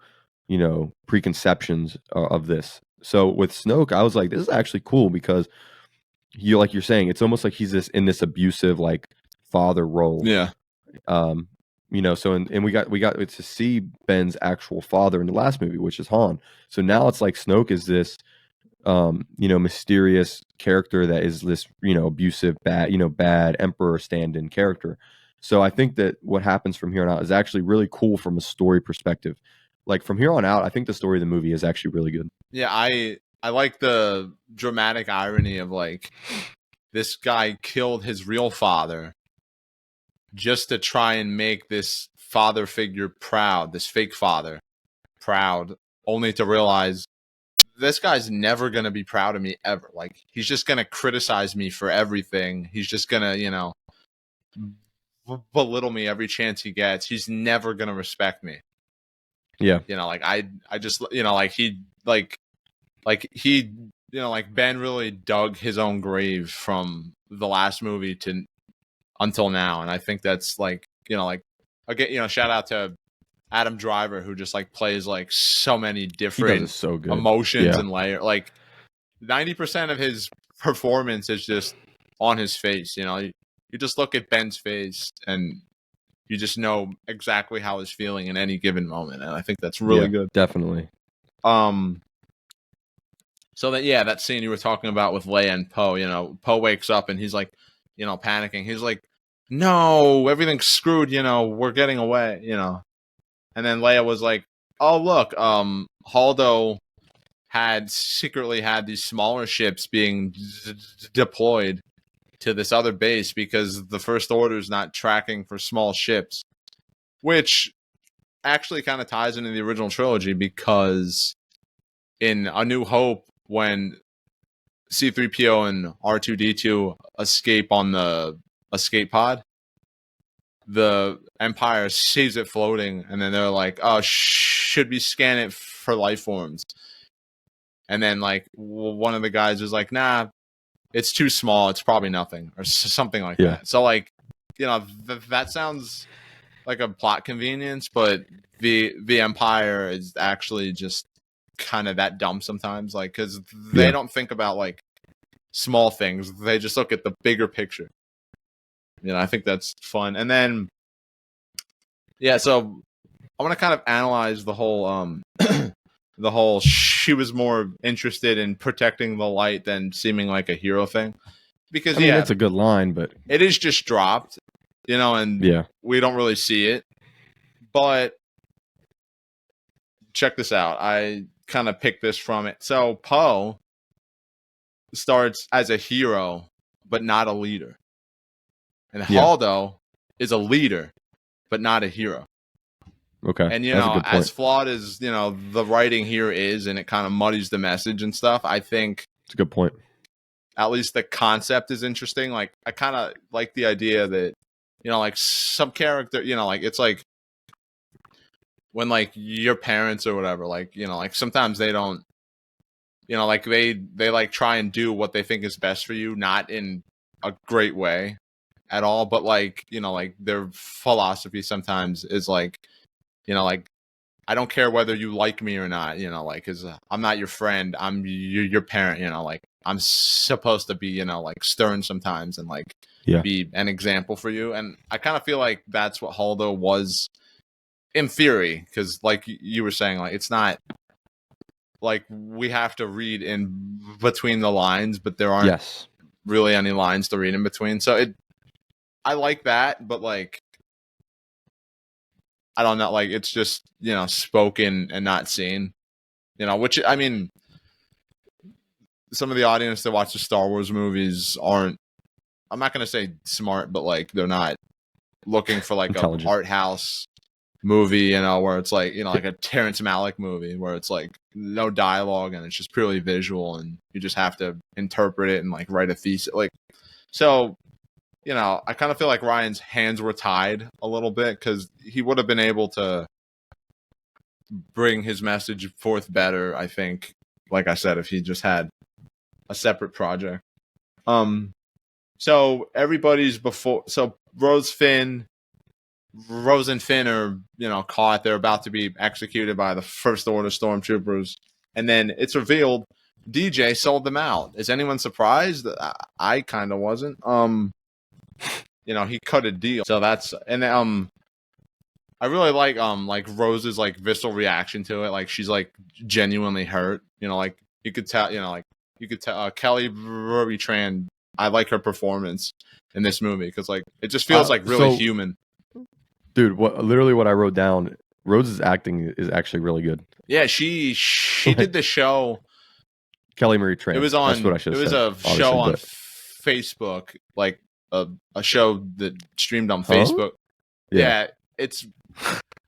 preconceptions of this. So with Snoke, I was like, this is actually cool because like you're saying, it's almost like he's in this abusive like father role. Yeah. So and we got to see Ben's actual father in the last movie, which is Han. So now it's like Snoke is this mysterious character that is this, abusive, bad emperor stand-in character. So I think that what happens from here on out is actually really cool from a story perspective. Like from here on out, I think the story of the movie is actually really good. Yeah, I like the dramatic irony of like this guy killed his real father just to try and make this father figure proud, this fake father proud, only to realize this guy's never going to be proud of me ever. Like, he's just going to criticize me for everything. He's just going to, you know, belittle me every chance he gets. He's never going to respect me. Yeah. You know, like I just, you know, like he, you know, like Ben really dug his own grave from the last movie to until now. And I think that's like, you know, like, again, you know, shout out to Adam Driver, who just like plays like so many different so good. emotions and layers. Like 90% of his performance is just on his face. You know, you just look at Ben's face and you just know exactly how he's feeling in any given moment. And I think that's really good. Definitely. So that scene you were talking about with Leia and Poe, you know, Poe wakes up and he's like, you know, panicking. He's like, no, everything's screwed. You know, we're getting away, you know. And then Leia was like, oh, look, Haldo had secretly had these smaller ships being deployed to this other base because the First Order is not tracking for small ships, which actually kind of ties into the original trilogy because in A New Hope, when C-3PO and R2-D2 escape on the escape pod, the Empire sees it floating, and then they're like, oh, should we scan it for life forms? And then, like, one of the guys is like, nah, it's too small. It's probably nothing, or something like that. So, like, you know, that sounds like a plot convenience, but the Empire is actually just kind of that dumb sometimes, like, because they don't think about, like, small things. They just look at the bigger picture. You know, I think that's fun. And then, yeah, so I want to kind of analyze the whole, the whole she was more interested in protecting the light than seeming like a hero thing. Because, I mean, it's a good line, but it is just dropped, you know, and we don't really see it. But check this out. I kind of picked this from it. So Poe starts as a hero, but not a leader. And Haldo is a leader, but not a hero. Okay. And, you know, as flawed as, you know, the writing here is, and it kind of muddies the message and stuff, I think it's a good point. At least the concept is interesting. Like, I kind of like the idea that, you know, like some character, you know, like it's like when like your parents or whatever, like, you know, like sometimes they don't, you know, like they like try and do what they think is best for you, not in a great way at all, but like, you know, like their philosophy sometimes is like, you know, like, I don't care whether you like me or not, you know, like, cause I'm not your friend. I'm your parent, you know, like I'm supposed to be, you know, like stern sometimes and like be an example for you. And I kind of feel like that's what Haldo was in theory. Cause like you were saying, like, it's not like we have to read in between the lines, but there aren't really any lines to read in between. So I like that, but like I don't know, like it's just, spoken and not seen. Which I mean, some of the audience that watch the Star Wars movies aren't, I'm not gonna say smart, but like they're not looking for like an art house movie, where it's like, like a Terrence Malick movie where it's like no dialogue and it's just purely visual and you just have to interpret it and like write a thesis. Like, so, I kind of feel like Ryan's hands were tied a little bit because he would have been able to bring his message forth better, I think, like I said, if he just had a separate project. So everybody's so Rose and Finn are, caught. They're about to be executed by the First Order stormtroopers. And then it's revealed DJ sold them out. Is anyone surprised? I kind of wasn't. He cut a deal. So that's, and I really like Rose's like visceral reaction to it. Like she's like genuinely hurt. Like you could tell, Kelly Marie Tran, I like her performance in this movie because like it just feels like really human. Dude, what I wrote down, Rose's acting is actually really good. Yeah, she did the show. Kelly Marie Tran. It was on. That's what I should have said. It was a show on Facebook, like a show that streamed on Facebook. Yeah, it's.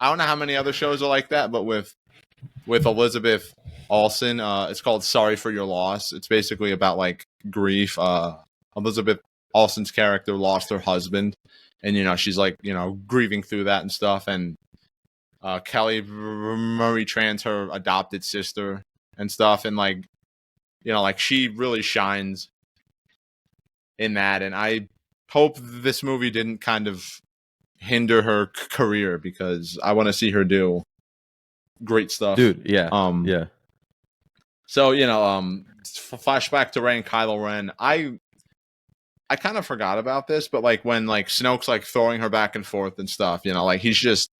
I don't know how many other shows are like that, but with Elizabeth Olsen, it's called Sorry for Your Loss. It's basically about like grief. Elizabeth Olsen's character lost her husband, and she's like grieving through that and stuff. And Kelly Marie Tran's her adopted sister and stuff, and like like she really shines in that. And I hope this movie didn't kind of hinder her career because I want to see her do great stuff, dude. Yeah. Yeah. So flashback to Rey and Kylo Ren. I kind of forgot about this, but like when like Snoke's like throwing her back and forth and stuff, like he's just,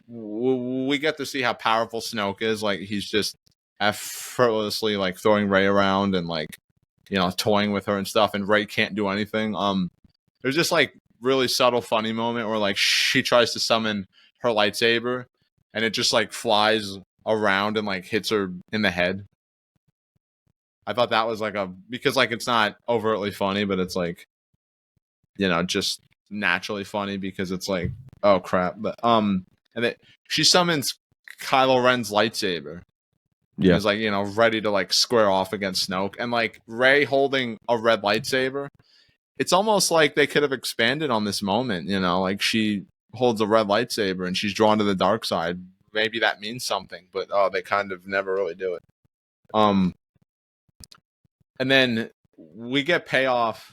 we get to see how powerful Snoke is. Like he's just effortlessly like throwing Rey around and like toying with her and stuff, and Rey can't do anything. There's just like really subtle funny moment where like she tries to summon her lightsaber and it just like flies around and like hits her in the head. I thought that was like because like it's not overtly funny, but it's like just naturally funny because it's like, oh crap. But and then she summons Kylo Ren's lightsaber. Yeah, is like ready to like square off against Snoke, and like Rey holding a red lightsaber. It's almost like they could have expanded on this moment, like she holds a red lightsaber and she's drawn to the dark side. Maybe that means something, but they kind of never really do it. And then we get payoff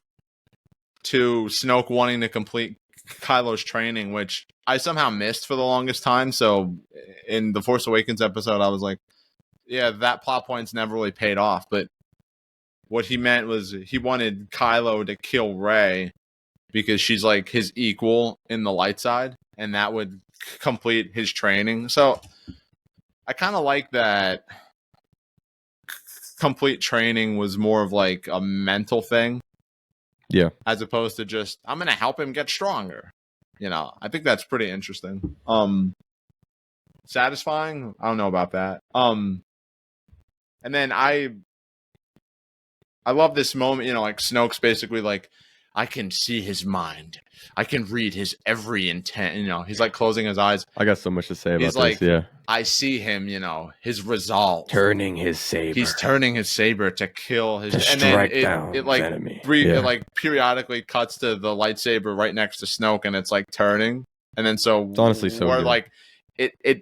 to Snoke wanting to complete Kylo's training, which I somehow missed for the longest time. So in the Force Awakens episode, I was like, yeah, that plot point's never really paid off. But what he meant was he wanted Kylo to kill Rey because she's like his equal in the light side, and that would complete his training. So I kind of like that complete training was more of like a mental thing. Yeah. As opposed to just, I'm going to help him get stronger. I think that's pretty interesting. Satisfying? I don't know about that. And then I love this moment, like Snoke's basically like, I can see his mind. I can read his every intent. He's like closing his eyes. I got so much to say about this. Like, yeah. I see him, his resolve. Turning his saber. He's turning his saber to kill his. To strike down it like enemy. It like periodically cuts to the lightsaber right next to Snoke, and it's like turning. And then so it's honestly so we're good. like wait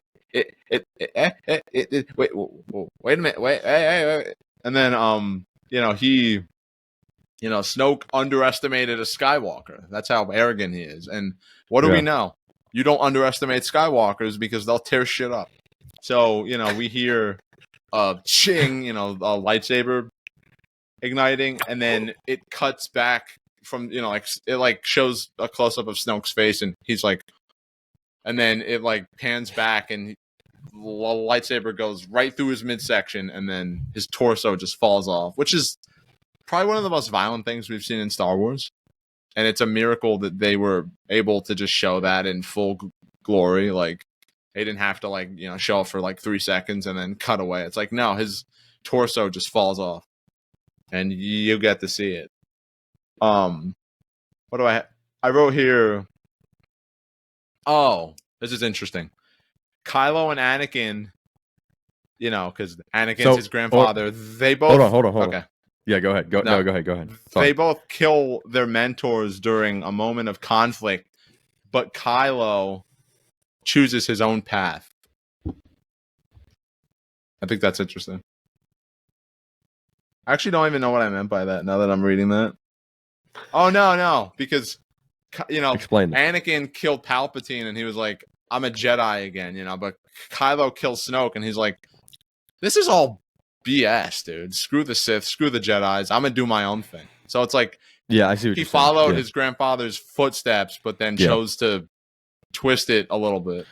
a minute, wait. And then he. Snoke underestimated a Skywalker. That's how arrogant he is. And what do we know? You don't underestimate Skywalkers because they'll tear shit up. So, we hear ching, a lightsaber igniting, and then it cuts back from, like it like shows a close up of Snoke's face, and he's like, and then it like pans back and lightsaber goes right through his midsection, and then his torso just falls off, which is probably one of the most violent things we've seen in Star Wars. And it's a miracle that they were able to just show that in full glory. Like, they didn't have to, like, you know, show it for like 3 seconds and then cut away. It's like, no, his torso just falls off, and you get to see it. What do I wrote here? Oh, this is interesting. Kylo and Anakin, you know, because Anakin's his grandfather. They both hold on. Okay. Yeah, go ahead. Go ahead. Sorry. They both kill their mentors during a moment of conflict, but Kylo chooses his own path. I think that's interesting. I actually don't even know what I meant by that now that I'm reading that. Oh, no, because, you know, Anakin killed Palpatine and he was like, I'm a Jedi again, you know, but Kylo kills Snoke and he's like, this is all BS, dude. Screw the Sith, screw the Jedis. I'm going to do my own thing. So it's like, yeah, I see what he followed his grandfather's footsteps, but then chose to twist it a little bit.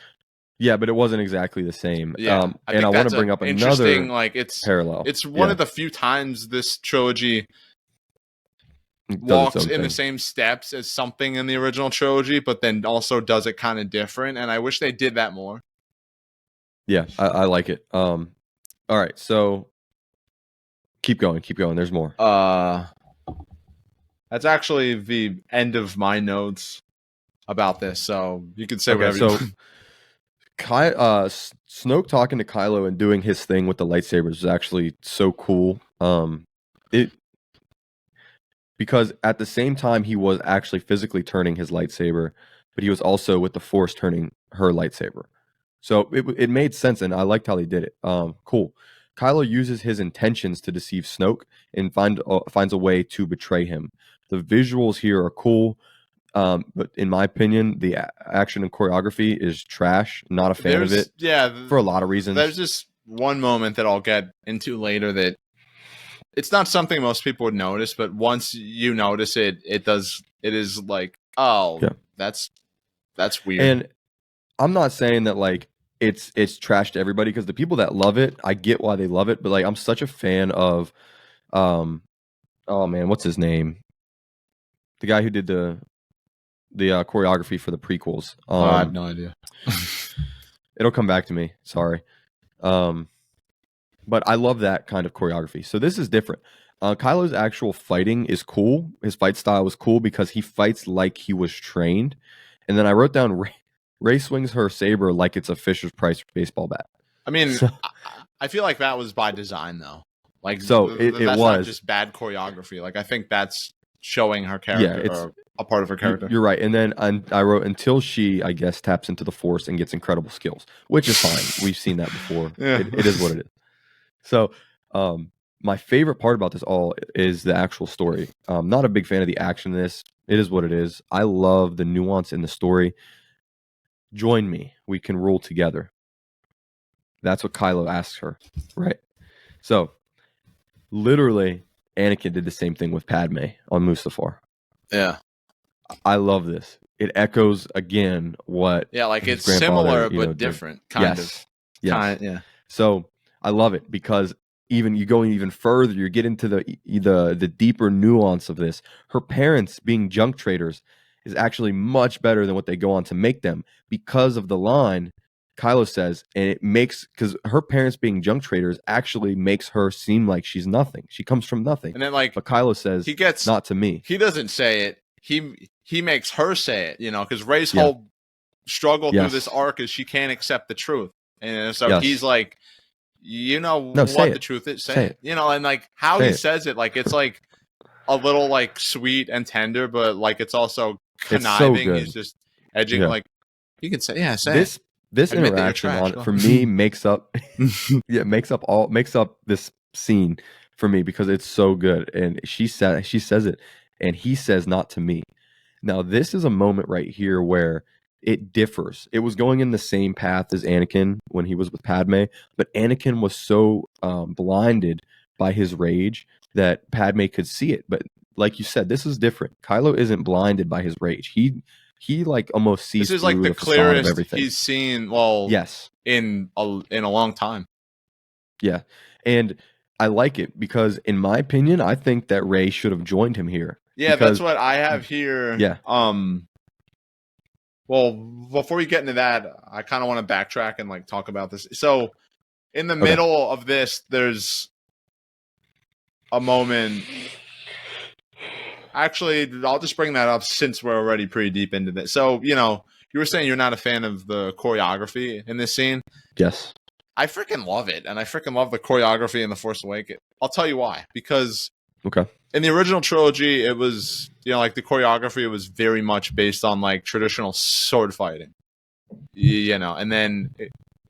Yeah, but it wasn't exactly the same. Yeah, and I want to bring up another like it's parallel. It's one of the few times this trilogy walks in the same steps as something in the original trilogy, but then also does it kind of different. And I wish they did that more. Yeah, I like it. All right, so keep going. There's more. That's actually the end of my notes about this. So you can say whatever. So Snoke talking to Kylo and doing his thing with the lightsabers is actually so cool. Because at the same time he was actually physically turning his lightsaber, but he was also with the Force turning her lightsaber. So it made sense, and I liked how they did it. Cool. Kylo uses his intentions to deceive Snoke and finds a way to betray him. The visuals here are cool. But in my opinion, the action and choreography is trash. Not a fan of it. Yeah, for a lot of reasons. There's just one moment that I'll get into later that it's not something most people would notice, but once you notice it, it is like, oh, yeah. that's weird. And I'm not saying that like it's trash to everybody, because the people that love it, I get why they love it. But like, I'm such a fan of, oh man, what's his name? The guy who did the choreography for the prequels. I have no idea. It'll come back to me. Sorry. But I love that kind of choreography. So this is different. Kylo's actual fighting is cool. His fight style was cool because he fights like he was trained. And then I wrote down Rey swings her saber like it's a Fisher Price baseball bat. I mean, I feel like that was by design, though. Like, so it was not just bad choreography. Like, I think that's showing her character, or a part of her character. You're right. And then I wrote, until she, I guess, taps into the Force and gets incredible skills, which is fine. We've seen that before. Yeah. It is what it is. So my favorite part about this all is the actual story. I'm not a big fan of the action in this. It is what it is. I love the nuance in the story. Join me. We can rule together. That's what Kylo asks her, right? So literally, Anakin did the same thing with Padme on Mustafar. Yeah. I love this. It echoes again what like it's similar but different, kind of. Yes. Yeah. So I love it because even you going even further, you get into the deeper nuance of this. Her parents being junk traders is actually much better than what they go on to make them, because of the line Kylo says, and it makes, because her parents being junk traders actually makes her seem like she's nothing. She comes from nothing. And then, like, but Kylo says, not to me. He doesn't say it. He makes her say it, because Rey's whole struggle through this arc is she can't accept the truth. And so he's like, what the truth is, say it. And like how he says it, like it's like a little like sweet and tender, but like it's also conniving. He's just edging, like, you can say, say it. This interaction for me makes up makes up this scene for me, because it's so good. And she says it, and he says, not to me. Now this is a moment right here where it differs. It was going in the same path as Anakin when he was with Padme, but Anakin was so blinded by his rage that Padme could see it. But like you said, this is different. Kylo isn't blinded by his rage. he like almost sees This is through like the the facade of clearest everything. he's seen. Well, Yes, in a long time. yeah, and I like it because, in my opinion, I think that Rey should have joined him here. Yeah, because, that's what I have here. Yeah. Well, before we get into that, I kind of want to backtrack and like talk about this. So, in the Okay. middle of this, there's a moment. Actually, I'll just bring that up since we're already pretty deep into this. So, you were saying you're not a fan of the choreography in this scene. Yes. I freaking love it, and I freaking love the choreography in The Force Awakens. I'll tell you why. Because in the original trilogy, it was, like the choreography was very much based on like traditional sword fighting. And then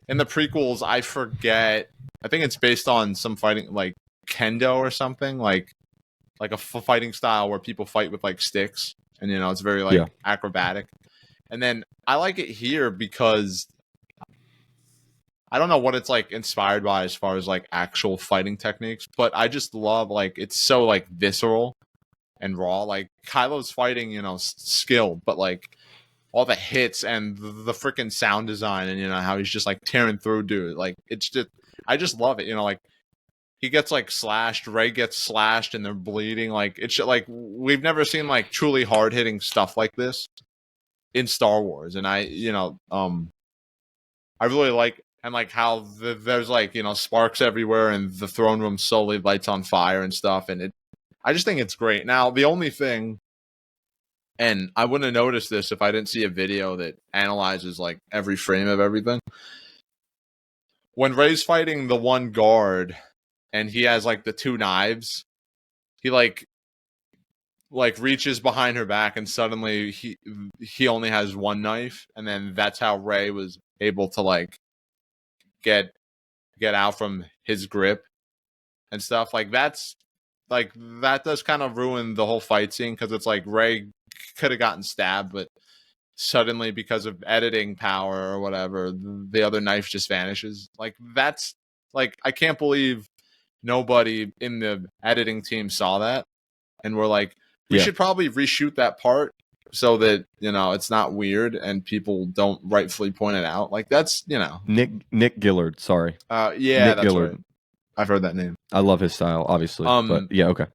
in the prequels, I forget. I think it's based on some fighting like kendo or something, like a fighting style where people fight with like sticks, and it's very like acrobatic. And then I like it here because I don't know what it's like inspired by as far as like actual fighting techniques, but I just love like it's so like visceral and raw. Like Kylo's fighting, skilled, but like all the hits and the freaking sound design and how he's just like tearing through dude. Like it's just I just love it. Like he gets like slashed, Rey gets slashed and they're bleeding. Like it's like we've never seen like truly hard hitting stuff like this in Star Wars. And I really like and like how there's like sparks everywhere and the throne room slowly lights on fire and stuff, and I just think it's great. Now the only thing, and I wouldn't have noticed this if I didn't see a video that analyzes like every frame of everything. When Rey's fighting the one guard and he has like the two knives, he like reaches behind her back and suddenly he only has one knife, and then that's how Rey was able to like get out from his grip and stuff. Like that does kind of ruin the whole fight scene, because it's like Rey could have gotten stabbed, but suddenly because of editing power or whatever, the other knife just vanishes. Like that's like I can't believe nobody in the editing team saw that and we're like, we should probably reshoot that part so that it's not weird and people don't rightfully point it out. Like that's Nick Gillard. Sorry. Yeah, Nick that's Gillard. right. I've heard that name. I love his style, obviously. But yeah, okay.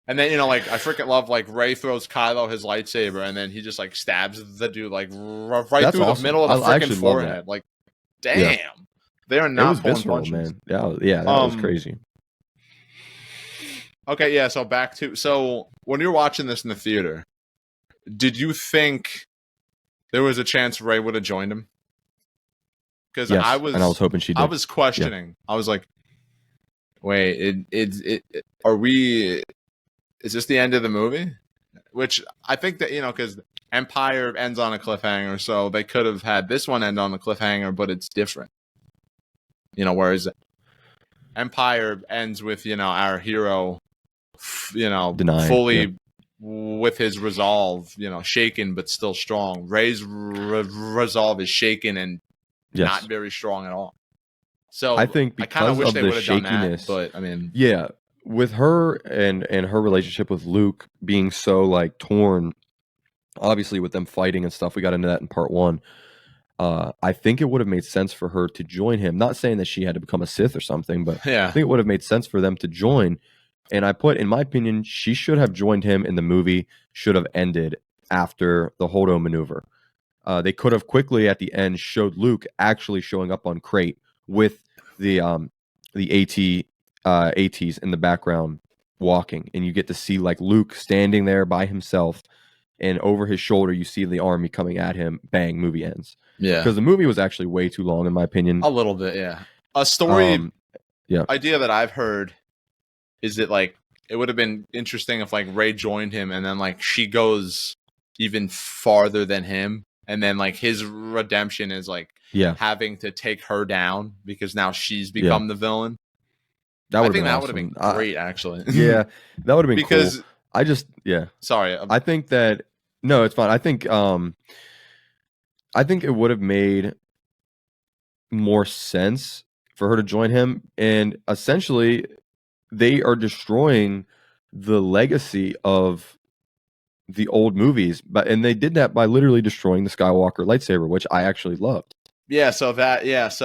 And then like I freaking love like Rey throws Kylo his lightsaber and then he just like stabs the dude like right through the middle of the freaking forehead. Like, damn, they are not pulling visceral, punches, man. Yeah, that was crazy. Okay, yeah. So when you were watching this in the theater, did you think there was a chance Rey would have joined him? Because and I was hoping she did. I was questioning. Yeah. I was like, wait, are we? Is this the end of the movie? Which I think that because Empire ends on a cliffhanger, so they could have had this one end on a cliffhanger, but it's different. Whereas Empire ends with our hero, Denied, fully with his resolve, shaken but still strong. Rey's resolve is shaken and not very strong at all. So I think because I kind of wish they would have done that, but I mean, yeah, with her and her relationship with Luke being so like torn, obviously with them fighting and stuff, we got into that in part 1. I think it would have made sense for her to join him. Not saying that she had to become a Sith or something, but I think it would have made sense for them to join. And in my opinion, she should have joined him, and the movie should have ended after the Holdo maneuver. They could have quickly at the end showed Luke actually showing up on Crate with the ATs in the background walking, and you get to see like Luke standing there by himself, and over his shoulder you see the army coming at him. Bang, movie ends. Yeah, because the movie was actually way too long in my opinion. A little bit, yeah. A story idea that I've heard is that like it would have been interesting if like Rey joined him and then like she goes even farther than him, and then like his redemption is like having to take her down because now she's become the villain. I think that would have been great, actually. Yeah, that would have been because cool. I just sorry. I think that no, it's fine. I think it would have made more sense for her to join him, and essentially they are destroying the legacy of the old movies, and they did that by literally destroying the Skywalker lightsaber, which I actually loved. Yeah, so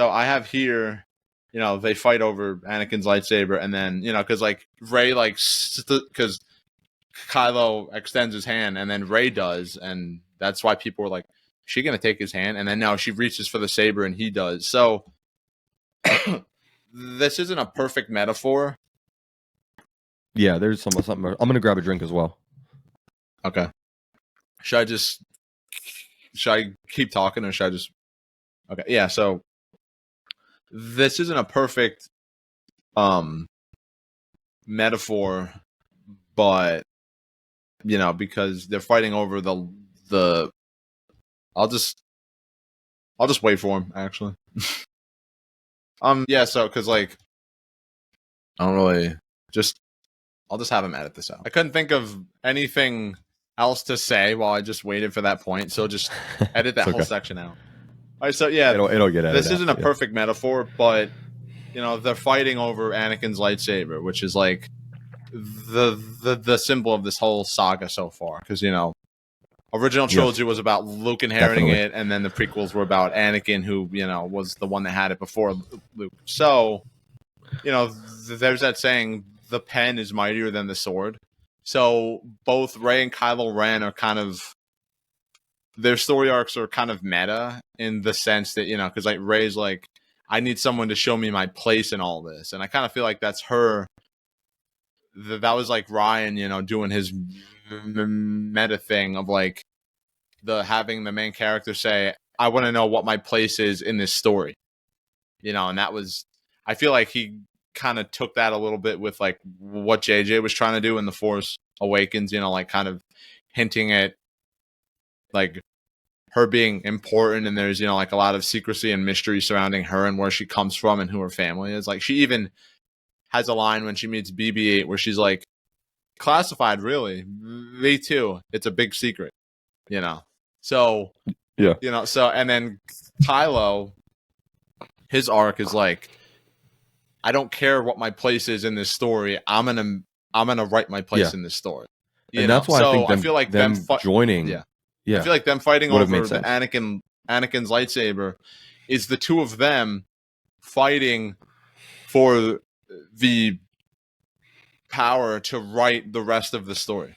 I have here, they fight over Anakin's lightsaber, and then because like Rey because Kylo extends his hand, and then Rey does, and that's why people were like, "Is she gonna take his hand?" And then now she reaches for the saber, and he does. So this isn't a perfect metaphor. Yeah, there's something. I'm gonna grab a drink as well. Okay. Should I keep talking, or should I just? Okay. Yeah. So this isn't a perfect metaphor, but because they're fighting over the I'll just wait for him, actually. Yeah, so because like I don't really I'll just have him edit this out. I couldn't think of anything else to say while I just waited for that point, so just edit that whole section out. All right, so yeah, it'll get edited. This isn't a perfect metaphor, but they're fighting over Anakin's lightsaber, which is like the symbol of this whole saga so far, because original trilogy was about Luke inheriting it, and then the prequels were about Anakin, who was the one that had it before Luke. So there's that saying, the pen is mightier than the sword. So both Rey and Kylo Ren are kind of, their story arcs are kind of meta in the sense that because like Rey's like, I need someone to show me my place in all this, and I kind of feel like that's her. That was like Ryan, doing his meta thing of like having the main character say, I want to know what my place is in this story, and that was, I feel like he kind of took that a little bit with like what JJ was trying to do in The Force Awakens, like kind of hinting at like her being important, and there's like a lot of secrecy and mystery surrounding her and where she comes from and who her family is. Like she even has a line when she meets BB-8 where she's like, classified, really? Me too. It's a big secret, So yeah, so and then Kylo, his arc is like, I don't care what my place is in this story. I'm gonna write my place in this story. And that's why I feel like them joining. Yeah. I feel like them fighting over the Anakin's lightsaber is the two of them fighting for the power to write the rest of the story.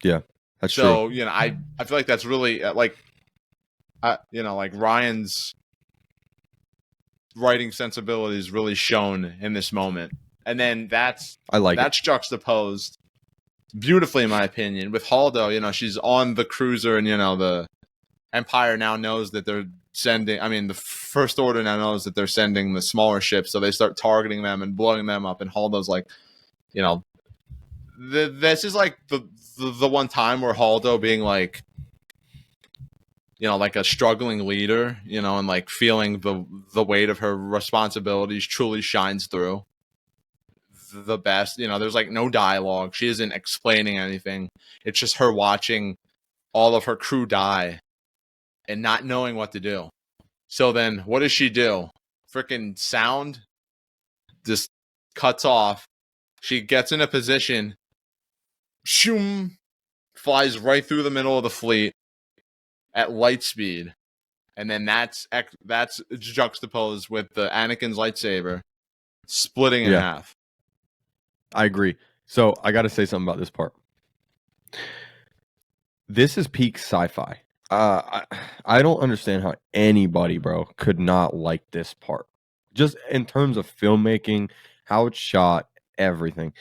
Yeah, that's true. So I feel like that's really like Ryan's writing sensibility is really shown in this moment, and then that's juxtaposed beautifully, in my opinion, with Holdo. She's on the cruiser, and the Empire now knows that they're sending. I mean, the First Order now knows that they're sending the smaller ships, so they start targeting them and blowing them up. And Holdo's like, this is like the one time where Holdo being like, like a struggling leader, and like feeling the weight of her responsibilities truly shines through the best. There's like no dialogue. She isn't explaining anything. It's just her watching all of her crew die and not knowing what to do. So then what does she do? Freaking sound just cuts off. She gets in a position, shoom, flies right through the middle of the fleet at light speed. And then that's juxtaposed with the Anakin's lightsaber splitting in half. I agree. So I got to say something about this part. This is peak sci-fi. I don't understand how anybody, bro, could not like this part. Just in terms of filmmaking, how it's shot, everything.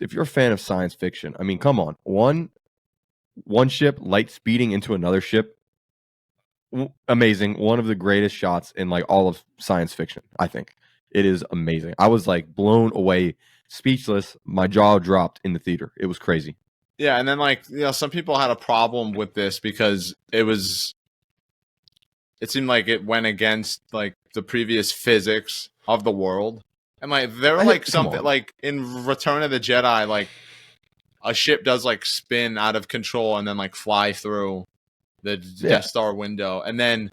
If you're a fan of science fiction, I mean, come on. One ship light speeding into another ship, amazing. One of the greatest shots in like all of science fiction, I think. It is amazing. I was like blown away, speechless. My jaw dropped in the theater. It was crazy. Yeah, and then like some people had a problem with this because it seemed like it went against like the previous physics of the world, and like there were like something like in Return of the Jedi, like a ship does like spin out of control and then like fly through the Death Star window, and then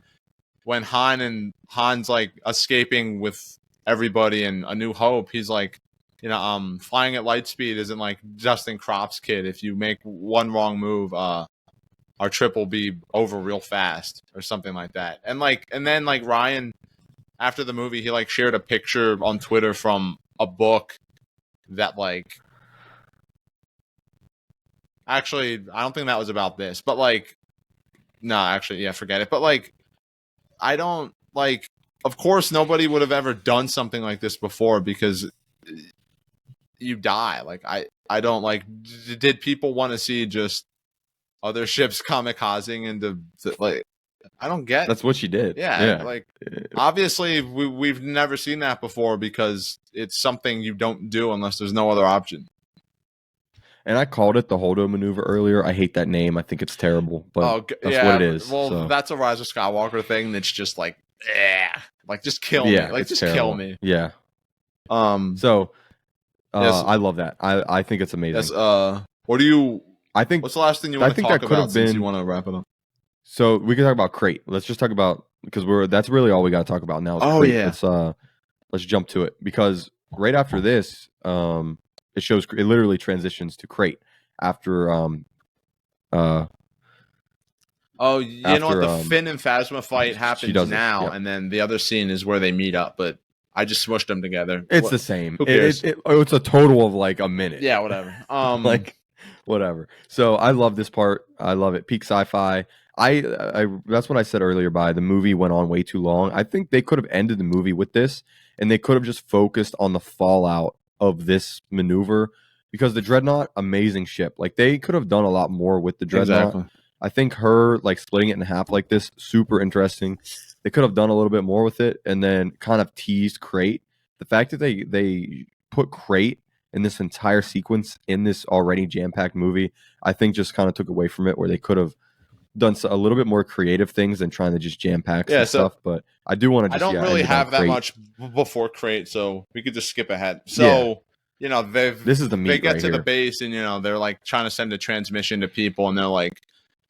when Han's like escaping with everybody in A New Hope, he's like, flying at light speed isn't like Justin Crop's kid. If you make one wrong move, our trip will be over real fast or something like that. And then Ryan, after the movie, he like shared a picture on Twitter from a book that like, actually, I don't think that was about this, but like, no, actually, yeah, forget it. But like, I don't like, of course, nobody would have ever done something like this before because you die. Like, I don't like, did people want to see just other ships kamikazing into like, I don't get. That's what she did. Yeah. Like, obviously we've never seen that before because it's something you don't do unless there's no other option. And I called it the Holdo maneuver earlier. I hate that name. I think it's terrible, but that's what it is. Well, so. That's a Rise of Skywalker thing that's just like, like just kill me. Like just terrible. kill me. Yeah. So I love that. I think it's amazing. Yes, what do you I think what's the last thing you want to talk about since you want to wrap it up? So we can talk about Crate. Let's just talk about, because that's really all we got to talk about now is Crate. Yeah. Let's jump to it, because right after this, it literally transitions to Crate after know what, the Finn and Phasma fight happens now, and then the other scene is where they meet up, but I just smushed them together. It's the same. Who cares? It's a total of like a minute. Yeah, whatever. Like whatever. So I love this part. I love it. Peak sci-fi. I that's what I said earlier. The movie went on way too long. I think they could have ended the movie with this, and they could have just focused on the fallout of this maneuver, because the Dreadnought, amazing ship. Like, they could have done a lot more with the Dreadnought. Exactly. I think her like splitting it in half like this, super interesting. They could have done a little bit more with it, and then kind of teased Crate. The fact that they put Crate in this entire sequence in this already jam-packed movie, I think just kind of took away from it, where they could have done a little bit more creative things than trying to just jam-pack stuff. But I do want to just, I don't really have that much before Crate, so we could just skip ahead. So this is the meat. They get to the base, and they're like trying to send a transmission to people, and they're like,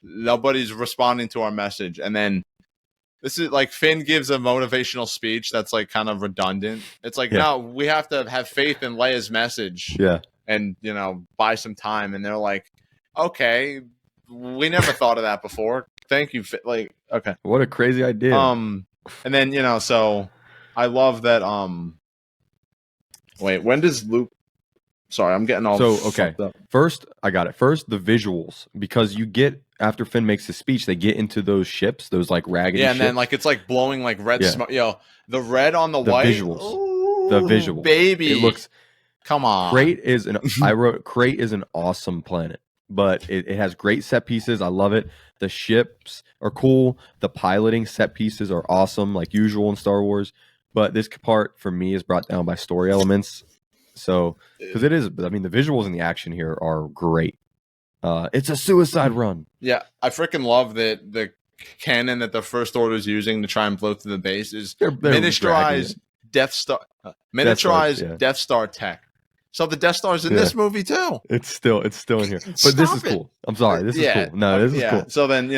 nobody's responding to our message. And then this is like, Finn gives a motivational speech that's like kind of redundant. It's like, no, we have to have faith in Leia's message. Yeah. And buy some time. And they're like, okay, we never thought of that before. Thank you. Like, okay. What a crazy idea. And then, so I love that. Wait, when does Luke? Sorry, I'm getting all fucked up. First, I got it. First, the visuals, because you get, after Finn makes his speech, they get into those ships, those like raggedy ships. And then like it's like blowing like red smoke. The red on the white. Visuals. Ooh, the visuals. Baby. It looks, come on. Crate is Crate is an awesome planet, but it has great set pieces. I love it. The ships are cool. The piloting set pieces are awesome, like usual in Star Wars. But this part for me is brought down by story elements. So, because it is, I mean, the visuals and the action here are great. It's a suicide run. Yeah, I freaking love that the cannon that the First Order is using to try and blow through the base is miniaturized Death Star, Death Star tech. So the Death Star's in this movie too. It's still in here. But this is cool. I'm sorry, this is cool. No, this is cool. So then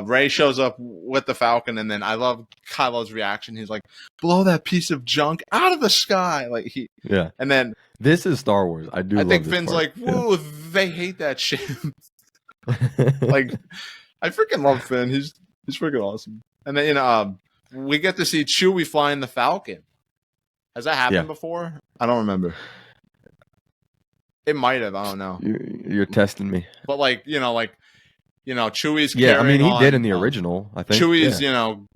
Rey shows up with the Falcon, and then I love Kylo's reaction. He's like, "Blow that piece of junk out of the sky!" Like and then this is Star Wars. I think Finn's like, "Whoa, they hate that shit." Like, I freaking love Finn. He's freaking awesome. And then we get to see Chewie flying the Falcon. Has that happened before? I don't remember. It might have. I don't know. You're testing me. But Chewie's carrying. Yeah, I mean, he did in the original. I think Chewie's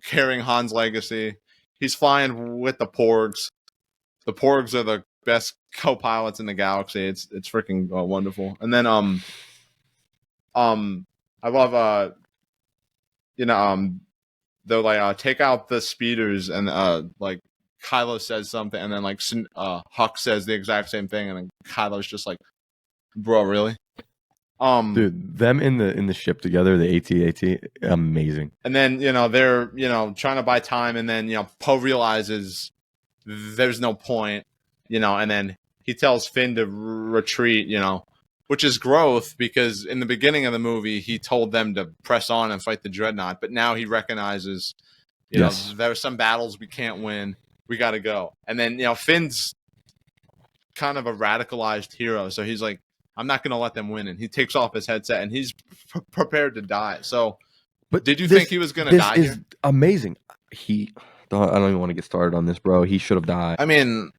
carrying Han's legacy. He's flying with the Porgs. The Porgs are the best co-pilots in the galaxy. It's freaking wonderful. And then I love they're like take out the speeders, and like Kylo says something, and then like Huck says the exact same thing, and then Kylo's just like, "Bro, really?" Dude, them in the ship together, the AT-AT, amazing. And then they're trying to buy time, and then Poe realizes there's no point, and then he tells Finn to retreat, which is growth, because in the beginning of the movie he told them to press on and fight the Dreadnought, but now he recognizes there are some battles we can't win. We got to go. And then, Finn's kind of a radicalized hero. So he's like, I'm not going to let them win. And he takes off his headset and he's prepared to die. So, But did you think he was going to die This is here? amazing. I don't even want to get started on this, bro. He should have died. I mean,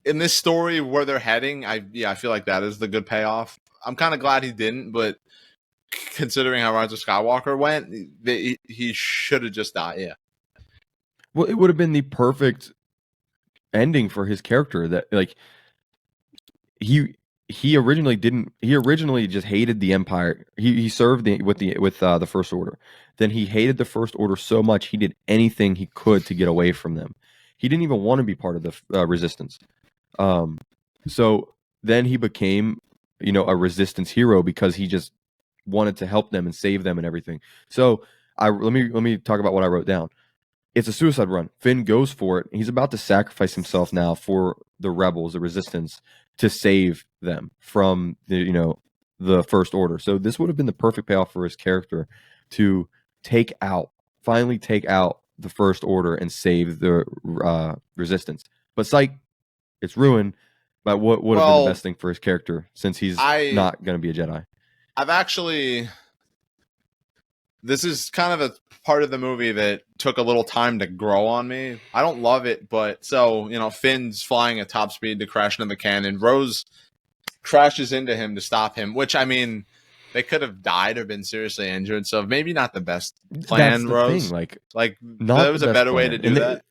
in this story where they're heading, I feel like that is the good payoff. I'm kind of glad he didn't, but considering how Rise of Skywalker went, he should have just died. Yeah. Well, it would have been the perfect ending for his character. That like he originally just hated the Empire. He served with the First Order. Then he hated the First Order so much he did anything he could to get away from them. He didn't even want to be part of the Resistance. So then he became, a Resistance hero because he just wanted to help them and save them and everything. So let me talk about what I wrote down. It's a suicide run. Finn goes for it. He's about to sacrifice himself now for the rebels, the Resistance, to save them from the First Order. So this would have been the perfect payoff for his character to finally take out the First Order and save the Resistance. But psych, it's ruined. But what would have been the best thing for his character since he's not going to be a Jedi? This is kind of a part of the movie that took a little time to grow on me. I don't love it, but Finn's flying at top speed to crash into the cannon. Rose crashes into him to stop him, which, I mean, they could have died or been seriously injured, so maybe not the best plan, That's the Rose. thing. There was a better way to do that.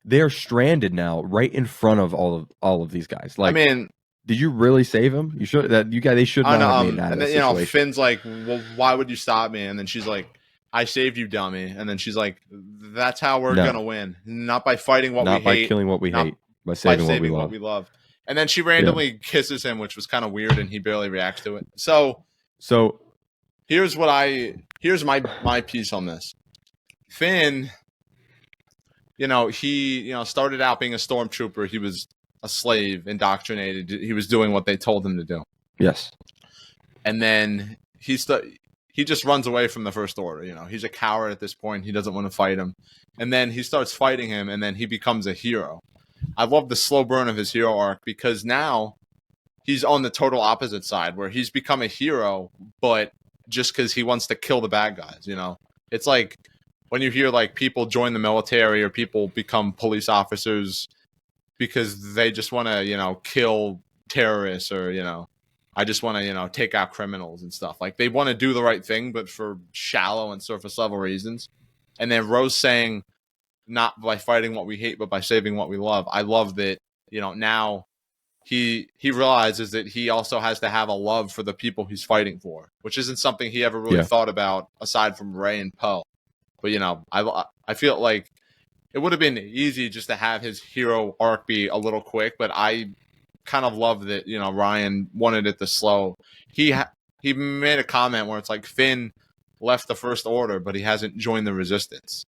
They're stranded now, right in front of all of these guys. I mean, did you really save him? You should. They should not have made that. And then situation. Finn's like, "Well, why would you stop me?" And then she's like, "I saved you, dummy." And then she's like, "That's how we're gonna win, not by fighting what we hate, not by killing what we hate, by saving what we love." And then she randomly kisses him, which was kind of weird, and he barely reacts to it. So here's my piece on this. Finn, he started out being a stormtrooper. He was a slave, indoctrinated. He was doing what they told him to do. Yes. And then he just runs away from the First Order. He's a coward at this point. He doesn't want to fight him. And then he starts fighting him, and then he becomes a hero. I love the slow burn of his hero arc because now he's on the total opposite side where he's become a hero, but just because he wants to kill the bad guys. It's like when you hear like people join the military or people become police officers because they just want to, kill terrorists or, I just want to, take out criminals and stuff. Like they want to do the right thing, but for shallow and surface level reasons. And then Rose saying, not by fighting what we hate, but by saving what we love. I love that, now he realizes that he also has to have a love for the people he's fighting for, which isn't something he ever really thought about aside from Rey and Poe. But, I feel like it would have been easy just to have his hero arc be a little quick, but I kind of love that, Ryan wanted it to slow. He made a comment where it's like Finn left the First Order, but he hasn't joined the Resistance.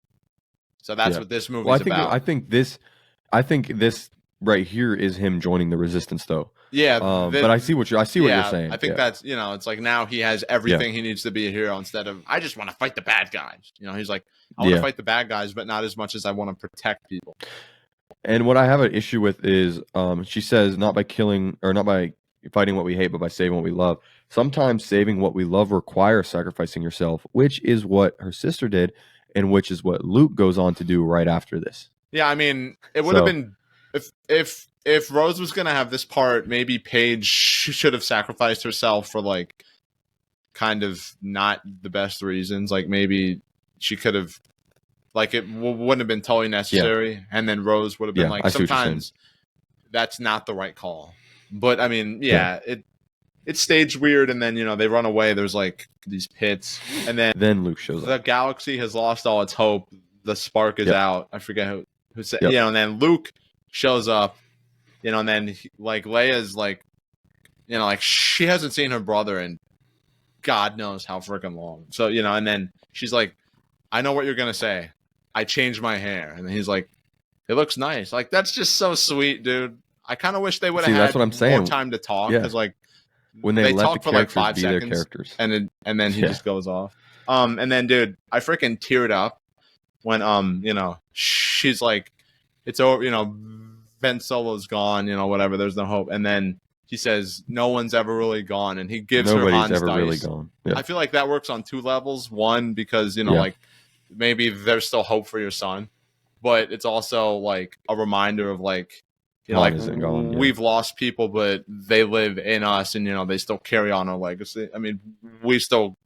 So that's what this movie's about. I think this right here is him joining the Resistance, though. Yeah, but I see what you're saying. I think that's it's like now he has everything he needs to be a hero instead of I just want to fight the bad guys. He's like I want to fight the bad guys, but not as much as I want to protect people. And what I have an issue with is she says not by killing or not by fighting what we hate, but by saving what we love. Sometimes saving what we love requires sacrificing yourself, which is what her sister did, and which is what Luke goes on to do right after this. Yeah, I mean, it would have been if Rose was gonna have this part, maybe Paige should have sacrificed herself for like kind of not the best reasons. Like maybe she could have, like it wouldn't have been totally necessary, and then Rose would have been like, sometimes that's not the right call. But I mean, it's staged weird, and then they run away. There's like these pits, and then Luke shows up. The galaxy has lost all its hope. The spark is out. I forget who said. And then Luke shows up. And then like Leia's like, like she hasn't seen her brother in God knows how freaking long. So and then she's like, I know what you're gonna say. I changed my hair, and then he's like, it looks nice. Like that's just so sweet, dude. I kind of wish they would have had that's what I'm saying. more time to talk because like when they let talk the for like 5 be seconds, their characters, and then he just goes off. And then dude, I freaking teared up when she's like, it's over. Ben Solo's gone, whatever, there's no hope. And then he says, no one's ever really gone. And he gives her Nobody's Han's ever dice. really gone. Yeah. I feel like that works on 2 levels. One, because, like maybe there's still hope for your son. But it's also like a reminder of like, like isn't gone, we've lost people, but they live in us and, they still carry on our legacy. I mean, we still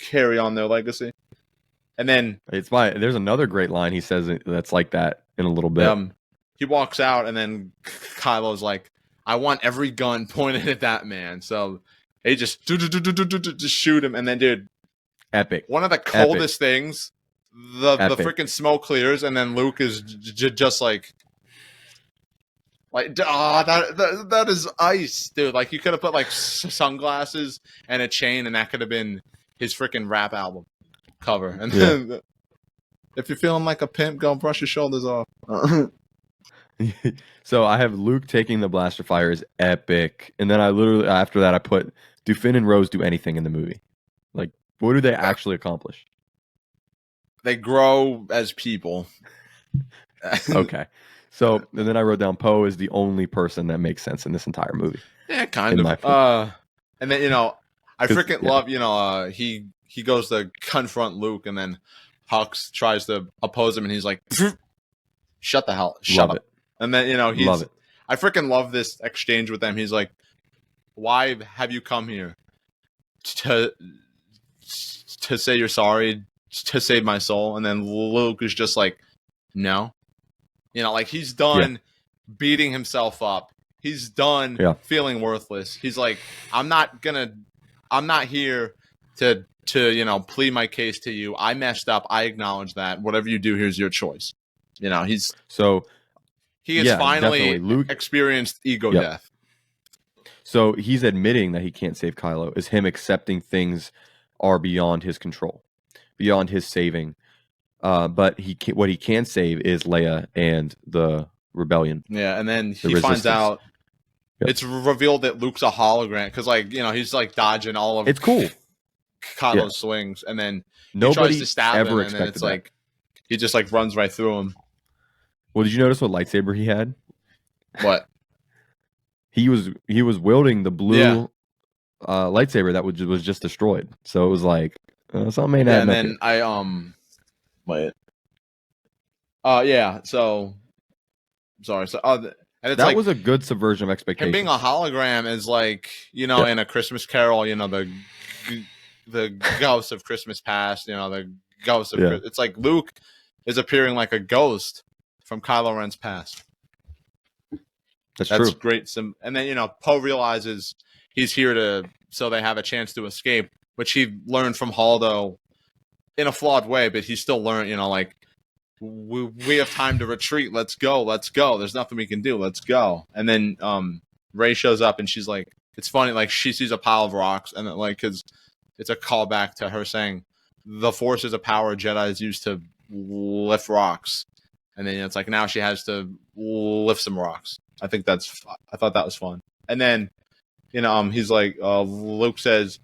carry on their legacy. And then there's another great line he says that's like that in a little bit. He walks out and then Kylo's like, I want every gun pointed at that man. So they just shoot him. And then, dude, epic. One of the coldest things, the freaking smoke clears, and then Luke is just like that is ice, dude. Like, you could have put like sunglasses and a chain, and that could have been his freaking rap album cover. And then, if you're feeling like a pimp, go brush your shoulders off. So I have Luke taking the blaster fire is epic, and then I literally after that I put, do Finn and Rose do anything in the movie? Like, what do they actually accomplish? They grow as people. Okay. So, and then I wrote down Poe is the only person that makes sense in this entire movie. Yeah, kind of. And then, I freaking love, he goes to confront Luke, and then Hux tries to oppose him, and he's like, shut up. And then, love it. I freaking love this exchange with them. He's like, why have you come here? To say you're sorry, to save my soul? And then Luke is just like, no. Like, he's done beating himself up. He's done feeling worthless. He's like, I'm not here to plead my case to you. I messed up. I acknowledge that. Whatever you do, here's your choice. He has finally experienced ego death. So he's admitting that he can't save Kylo, is him accepting things are beyond his control, beyond his saving. But what he can save is Leia and the rebellion. Yeah, and then he finds out it's revealed that Luke's a hologram, because he's like dodging all of Kylo's swings, and then nobody he tries to stab him, and then it's like he just like runs right through him. Well, did you notice what lightsaber he had? What? He was wielding the blue lightsaber that was just destroyed. So it was like something may not. And then wait. So sorry. So and it's that was a good subversion of expectations. Him being a hologram is like, in A Christmas Carol, the ghost of Christmas past, the ghost of it's like Luke is appearing like a ghost from Kylo Ren's past. That's true. Great. And then, Poe realizes he's here so they have a chance to escape, which he learned from Holdo in a flawed way, but he still learned, like, we have time to retreat. Let's go. There's nothing we can do. Let's go. And then Rey shows up, and she's like, it's funny, like, she sees a pile of rocks, and because it's a callback to her saying the Force is a power Jedi's used to lift rocks. And then it's like now she has to lift some rocks. I thought that was fun. And then, he's like, Luke says,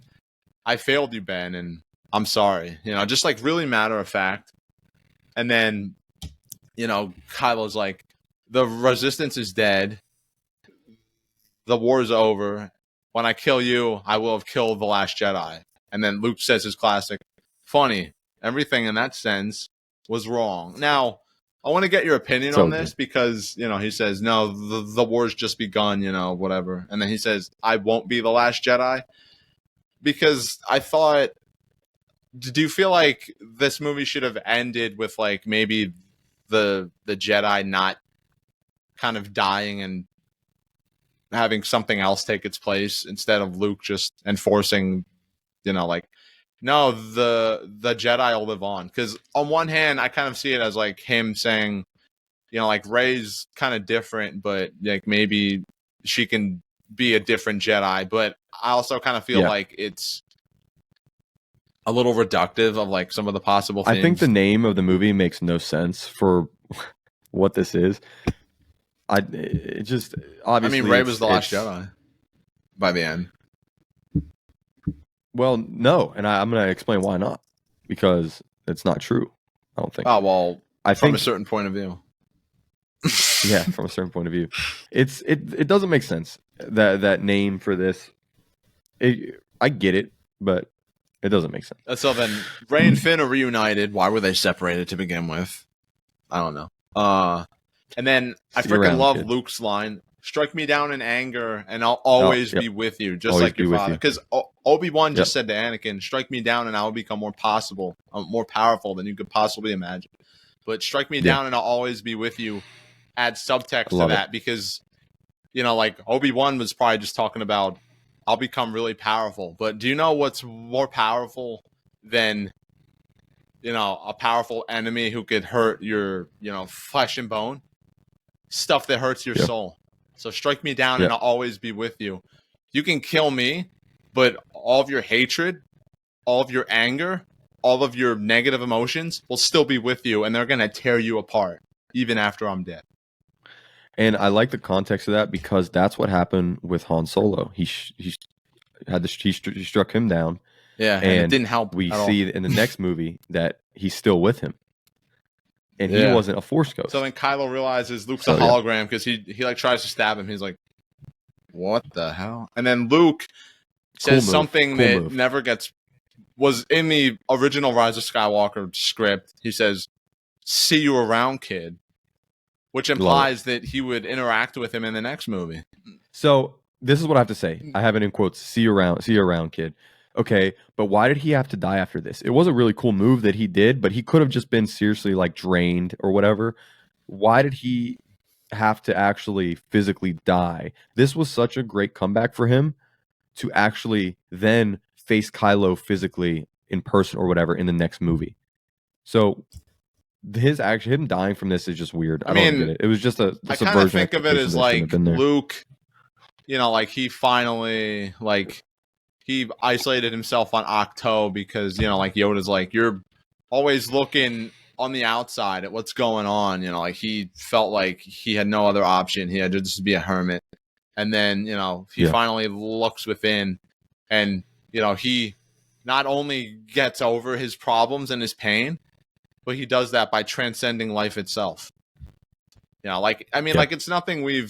I failed you, Ben, and I'm sorry. Just like really matter of fact. And then, Kylo's like, the Resistance is dead. The war's over. When I kill you, I will have killed the last Jedi. And then Luke says his classic, funny, everything in that sense was wrong. Now, I want to get your opinion on this because, he says, no, the war's just begun, whatever. And then he says, I won't be the last Jedi. Because I thought, do you feel like this movie should have ended with, like, maybe the Jedi not kind of dying and having something else take its place instead of Luke just enforcing, like, no, the Jedi will live on. Because on one hand, I kind of see it as like him saying, like, Rey's kind of different, but like maybe she can be a different Jedi. But I also kind of feel like it's a little reductive of like some of the possible things. I think the name of the movie makes no sense for what this is. It just obviously. Rey was the last Jedi by the end. Well, no, and I'm going to explain why not. Because it's not true. I don't think. Oh, well, from a certain point of view. Yeah, from a certain point of view, it doesn't make sense that name for this. I get it, but it doesn't make sense. So then, Rey and Finn are reunited. Why were they separated to begin with? I don't know. And then I freaking love kid. Luke's line: "Strike me down in anger, and I'll always be with you, just like your father." Because Obi-Wan just said to Anakin, "Strike me down, and I will become more powerful than you could possibly imagine." But "strike me down, and I'll always be with you" adds subtext to that because, like Obi-Wan was probably just talking about, I'll become really powerful. But do you know what's more powerful than, a powerful enemy who could hurt your, flesh and bone? Stuff that hurts your soul. So strike me down and I'll always be with you. You can kill me, but all of your hatred, all of your anger, all of your negative emotions will still be with you, and they're going to tear you apart even after I'm dead. And I like the context of that because that's what happened with Han Solo. He struck him down. Yeah, and it didn't help. We see in the next movie that he's still with him, and he wasn't a Force ghost. So then Kylo realizes Luke's a hologram because he tries to stab him. He's like, "What the hell?" And then Luke says something that never was in the original Rise of Skywalker script. He says, "See you around, kid," which implies that he would interact with him in the next movie. So this is what I have to say. I have it in quotes. See you around, kid. Okay, but why did he have to die after this? It was a really cool move that he did, but he could have just been seriously drained or whatever. Why did he have to actually physically die? This was such a great comeback for him to actually then face Kylo physically in person or whatever in the next movie. So him dying from this is just weird. I don't get it. It was just a subversion. I kind of think of it as Luke, he finally he isolated himself on Octo because, Yoda's you're always looking on the outside at what's going on. He felt like he had no other option. He had to just be a hermit. And then, he finally looks within and, he not only gets over his problems and his pain, but he does that by transcending life itself. It's nothing we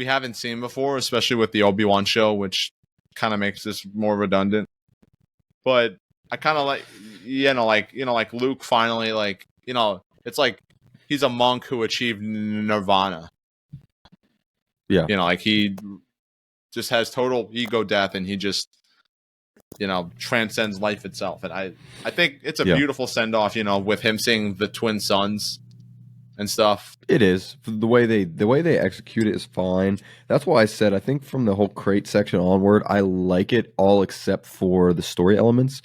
haven't seen before, especially with the Obi-Wan show, which kind of makes this more redundant. But I kind of like Luke finally, it's like he's a monk who achieved nirvana. Yeah. He just has total ego death and he just, transcends life itself. And I think it's a beautiful send-off, with him seeing the twin sons and stuff. It is. The way they execute it is fine. That's why I said I think from the whole crate section onward, I like it all except for the story elements.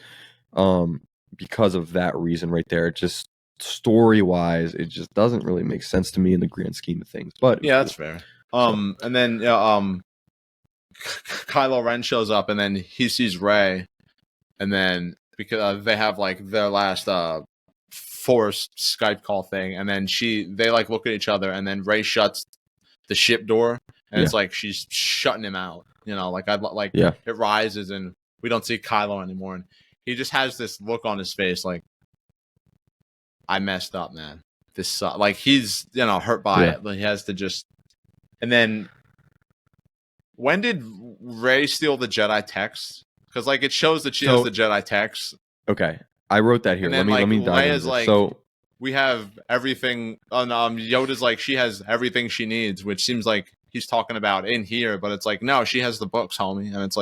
Because of that reason right there. It just story-wise, it just doesn't really make sense to me in the grand scheme of things. But yeah, that's fair. And then Kylo Ren shows up and then he sees Rey, and then because they have their last forced Skype call thing, and then they look at each other, and then Rey shuts the ship door, and it's like she's shutting him out. It rises, and we don't see Kylo anymore, and he just has this look on his face, I messed up, man. This sucks. He's hurt by it. He has to just. And then, when did Rey steal the Jedi text? Because it shows that she has the Jedi text. Okay, I wrote that here. And then, let me dive into this. So we have everything. Yoda's she has everything she needs, which seems like he's talking about in here, but it's no, she has the books, homie, and it's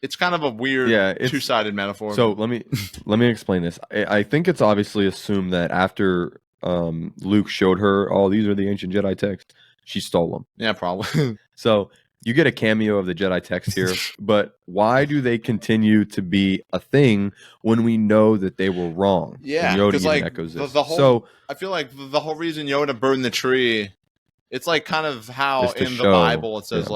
it's kind of a weird two-sided metaphor. So let me explain this. I think it's obviously assumed that after Luke showed her, these are the ancient Jedi texts, she stole them. Yeah, probably. So you get a cameo of the Jedi text here, but why do they continue to be a thing when we know that they were wrong? Yeah, because echoes this. I feel like the whole reason Yoda burned the tree, it's kind of how in the Bible it says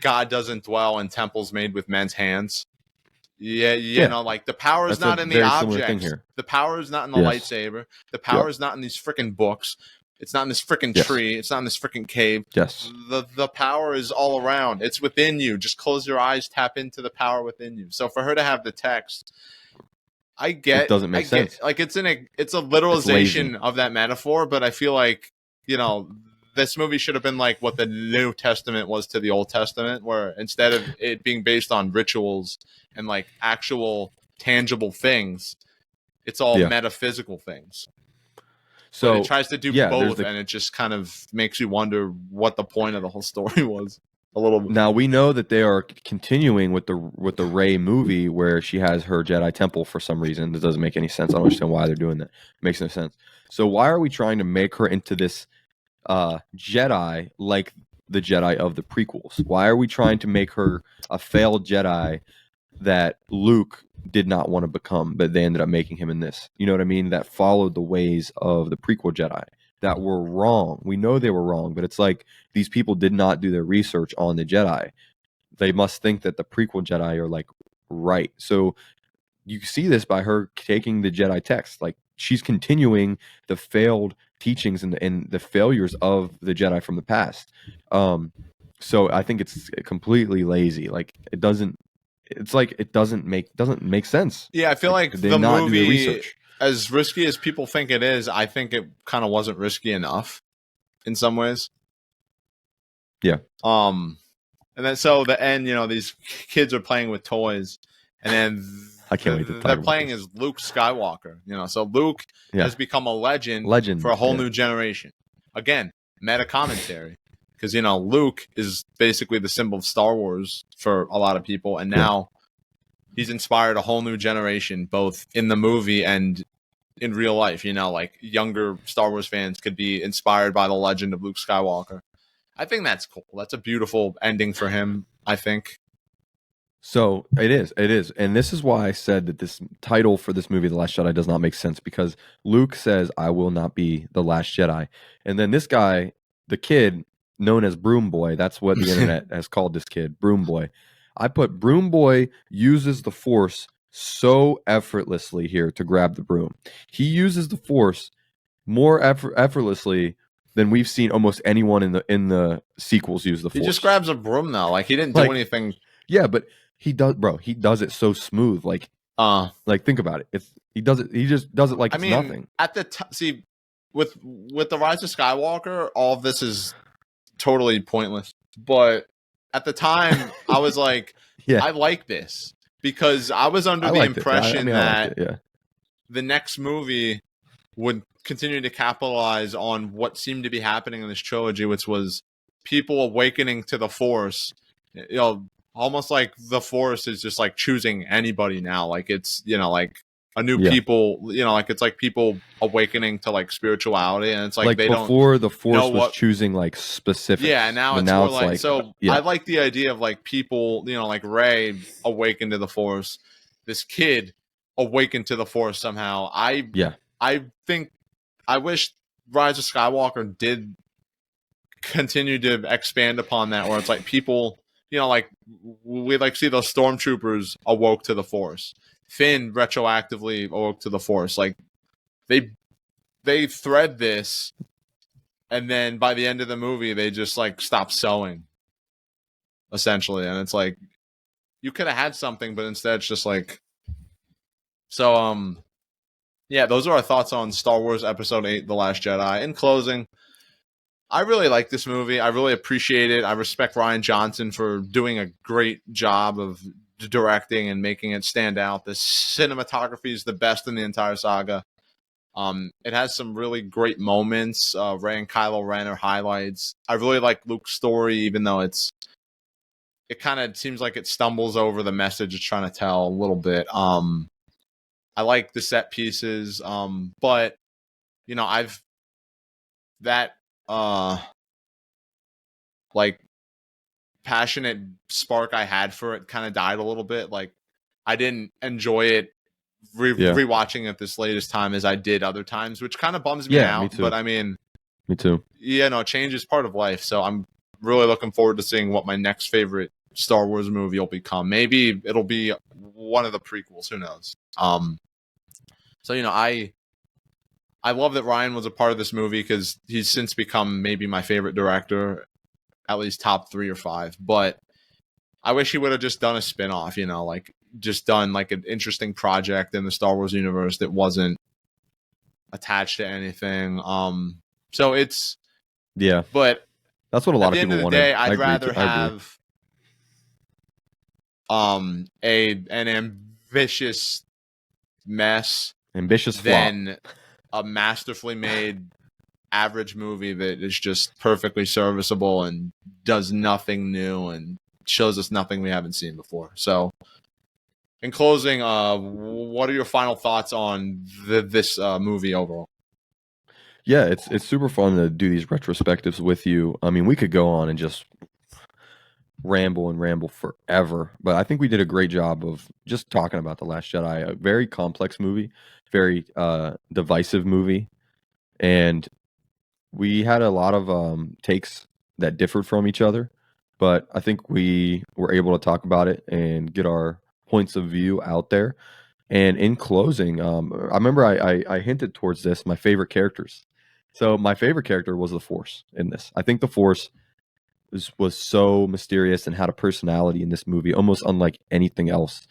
God doesn't dwell in temples made with men's hands. The power is not in the objects. The power is not in the lightsaber. The power is not in these freaking books. It's not in this freaking tree. It's not in this freaking cave. Yes. The power is all around. It's within you. Just close your eyes, tap into the power within you. So for her to have the text, I get it doesn't make sense. It's a literalization of that metaphor, but I feel like you know, this movie should have been like what the New Testament was to the Old Testament, where instead of it being based on rituals and like actual tangible things, it's all metaphysical things. So but it tries to do both, and it just kind of makes you wonder what the point of the whole story was. A little bit. Now we know that they are continuing with the Rey movie where she has her Jedi temple for some reason. That doesn't make any sense. I don't understand why they're doing that. It makes no sense. So why are we trying to make her into this Jedi like the Jedi of the prequels? Why are we trying to make her a failed Jedi that Luke did not want to become, but they ended up making him in this? You know what I mean? That followed the ways of the prequel Jedi that were wrong. We know they were wrong, but it's like these people did not do their research on the Jedi. They must think that the prequel Jedi are like right. So you see this by her taking the Jedi text. Like she's continuing the failed teachings and the failures of the Jedi from the past. So I think it's completely lazy. Like it doesn't. It's like it doesn't make sense. Yeah, I feel like the movie, as risky as people think it is, I think it kind of wasn't risky enough in some ways. Yeah. And then so the end, you know, these kids are playing with toys, and then I can't wait to talk they're playing as Luke Skywalker. You know, so Luke has become a legend for a whole new generation. Again, meta commentary. Because, you know, Luke is basically the symbol of Star Wars for a lot of people. And now he's inspired a whole new generation, both in the movie and in real life. You know, like younger Star Wars fans could be inspired by the legend of Luke Skywalker. I think that's cool. That's a beautiful ending for him, I think. So it is. And this is why I said that this title for this movie, The Last Jedi, does not make sense, because Luke says, I will not be the last Jedi. And then this guy, the kid, known as Broom Boy, that's what the internet has called this kid, Broom Boy. I put Broom Boy uses the Force so effortlessly here to grab the broom. He uses the Force more effortlessly than we've seen almost anyone in the sequels use the Force. He just grabs a broom though. Like he didn't do anything. Yeah, but he does, bro. He does it so smooth. Like think about it. He just does it like it's nothing. At the see, with the Rise of Skywalker, all of this is totally pointless. But at the time, I was like, I like this, because I was under the impression that the next movie would continue to capitalize on what seemed to be happening in this trilogy, which was people awakening to the Force. You know, almost like the Force is just like choosing anybody now. Like it's, you know, like a new people, you know, like it's like people awakening to like spirituality, and it's like they before the Force was choosing like specifics. Yeah, now it's more like so. I like the idea of like people, you know, like Rey awakened to the Force, this kid awakened to the Force somehow. I think I wish Rise of Skywalker did continue to expand upon that, where it's like people, you know, like we like see those stormtroopers awoke to the Force. Finn retroactively awoke to the Force. Like they thread this, and then by the end of the movie, they just like stop sewing, essentially. And it's like you could have had something, but instead it's just like so. Yeah, those are our thoughts on Star Wars Episode 8: The Last Jedi. In closing, I really like this movie. I really appreciate it. I respect Rian Johnson for doing a great job of directing and making it stand out. The cinematography is the best in the entire saga. It has some really great moments. Rey and Kylo Ren are highlights. I really like Luke's story, even though it kind of seems like it stumbles over the message it's trying to tell a little bit. I like the set pieces, but you know, like passionate spark I had for it kind of died a little bit. Like I didn't enjoy it rewatching it this latest time as I did other times, which kind of bums me out. Me too. But I mean, me too. Yeah, no, change is part of life. So I'm really looking forward to seeing what my next favorite Star Wars movie will become. Maybe it'll be one of the prequels. Who knows? So, you know, I love that Ryan was a part of this movie, because he's since become maybe my favorite director, at least top 3 or 5. But I wish he would have just done a spinoff, you know, like just done like an interesting project in the Star Wars universe that wasn't attached to anything. So it's Yeah, But that's what a at lot of the end people of the wanted. day, I'd rather I agree. have an ambitious mess Ambitious flop. than a masterfully made average movie that is just perfectly serviceable and does nothing new and shows us nothing we haven't seen before. So, in closing, what are your final thoughts on this movie overall? Yeah, it's super fun to do these retrospectives with you. I mean, we could go on and just ramble and ramble forever, but I think we did a great job of just talking about The Last Jedi, a very complex movie, very divisive movie, and we had a lot of takes that differed from each other, but I think we were able to talk about it and get our points of view out there. And in closing, I remember I hinted towards this, my favorite characters. So my favorite character was the Force in this. I think the Force was so mysterious and had a personality in this movie, almost unlike anything else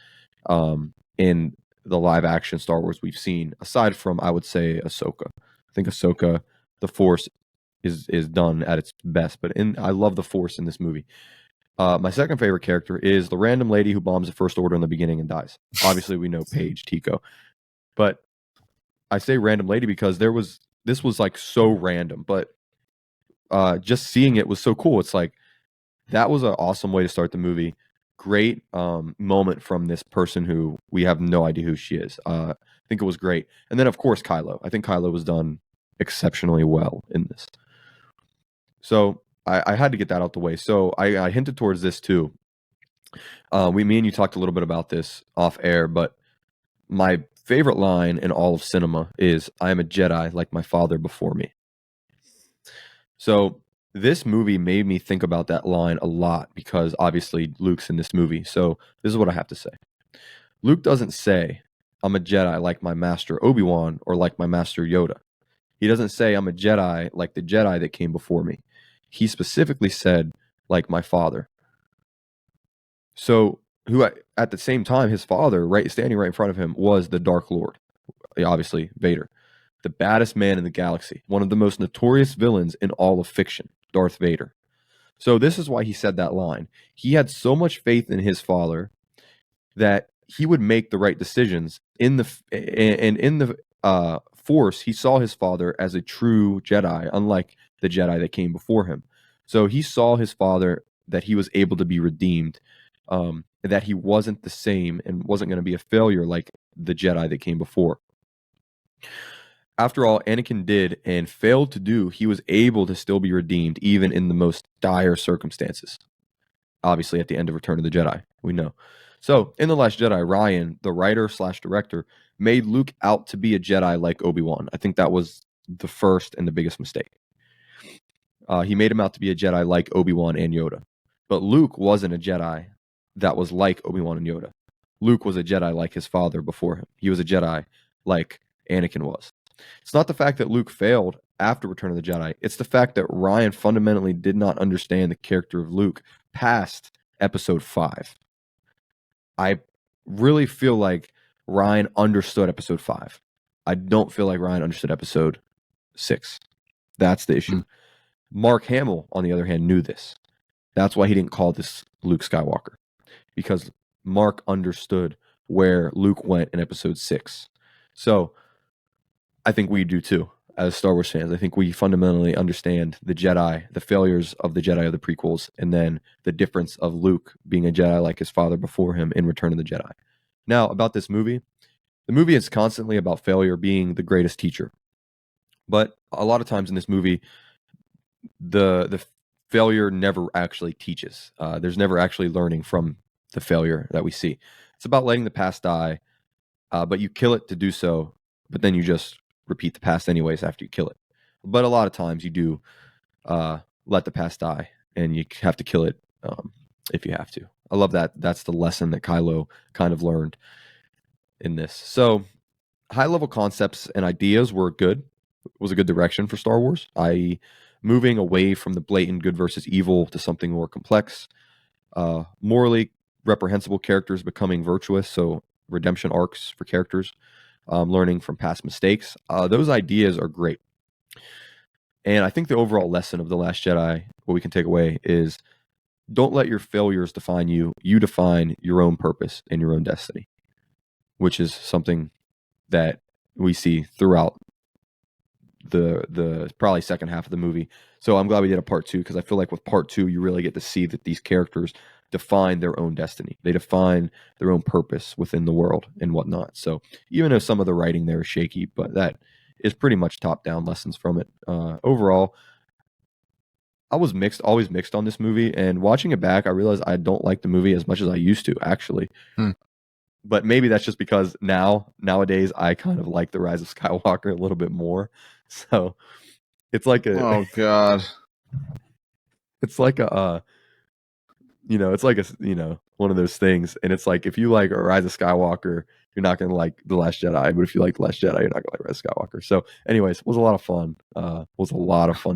in the live action Star Wars we've seen, aside from, I would say, Ahsoka. I think Ahsoka, the Force is done at its best, but I love the Force in this movie. My second favorite character is the random lady who bombs the First Order in the beginning and dies. Obviously, we know Paige Tico, but I say random lady because this was like so random, but just seeing it was so cool. It's like that was an awesome way to start the movie. Great moment from this person who we have no idea who she is. I think it was great, and then of course Kylo. I think Kylo was done exceptionally well in this. So I had to get that out the way. So I hinted towards this too. Me and you talked a little bit about this off air, but my favorite line in all of cinema is "I am a Jedi like my father before me." So this movie made me think about that line a lot because obviously Luke's in this movie. So this is what I have to say. Luke doesn't say, "I'm a Jedi like my master Obi-Wan or like my master Yoda." He doesn't say, "I'm a Jedi like the Jedi that came before me." He specifically said, "like my father." So, at the same time, his father, right, standing right in front of him, was the Dark Lord, obviously Vader, the baddest man in the galaxy, one of the most notorious villains in all of fiction, Darth Vader. So this is why he said that line. He had so much faith in his father that he would make the right decisions in the Force. He saw his father as a true Jedi, unlike the Jedi that came before him. So he saw his father that he was able to be redeemed, that he wasn't the same and wasn't going to be a failure like the Jedi that came before. After all, Anakin did and failed to do, he was able to still be redeemed even in the most dire circumstances. Obviously, at the end of Return of the Jedi, we know. So, in The Last Jedi, Ryan, the writer slash director, made Luke out to be a Jedi like Obi-Wan. I think that was the first and the biggest mistake. He made him out to be a Jedi like Obi-Wan and Yoda. But Luke wasn't a Jedi that was like Obi-Wan and Yoda. Luke was a Jedi like his father before him. He was a Jedi like Anakin was. It's not the fact that Luke failed after Return of the Jedi. It's the fact that Ryan fundamentally did not understand the character of Luke past episode 5. I really feel like Ryan understood episode 5. I don't feel like Ryan understood episode 6. That's the issue. Mark Hamill, on the other hand, knew this. That's why he didn't call this Luke Skywalker, because Mark understood where Luke went in episode 6. So I think we do too, as Star Wars fans. I think we fundamentally understand the Jedi, the failures of the Jedi of the prequels, and then the difference of Luke being a Jedi like his father before him in Return of the Jedi. Now, about this movie, the movie is constantly about failure being the greatest teacher. But a lot of times in this movie, the failure never actually teaches. There's never actually learning from the failure that we see. It's about letting the past die, but you kill it to do so, but then you just repeat the past anyways after you kill it. But a lot of times you do let the past die, and you have to kill it if you have to. I love that. That's the lesson that Kylo kind of learned in this. So high level concepts and ideas were good. It was a good direction for Star Wars. Moving away from the blatant good versus evil to something more complex, morally reprehensible characters becoming virtuous. So redemption arcs for characters, learning from past mistakes. Those ideas are great. And I think the overall lesson of The Last Jedi, what we can take away is don't let your failures define you. You define your own purpose and your own destiny, which is something that we see throughout the probably second half of the movie. So I'm glad we did a part 2 because I feel like with part 2 you really get to see that these characters define their own destiny. They define their own purpose within the world and whatnot. So even though some of the writing there is shaky, but that is pretty much top-down lessons from it. Overall, I was always mixed on this movie, and watching it back, I realized I don't like the movie as much as I used to, actually. But maybe that's just because nowadays, I kind of like The Rise of Skywalker a little bit more. So it's like oh god, it's like it's like one of those things, and it's like if you like Rise of Skywalker, you're not gonna like The Last Jedi, but if you like The Last Jedi, you're not gonna like Rise of Skywalker. So, anyways, it was a lot of fun.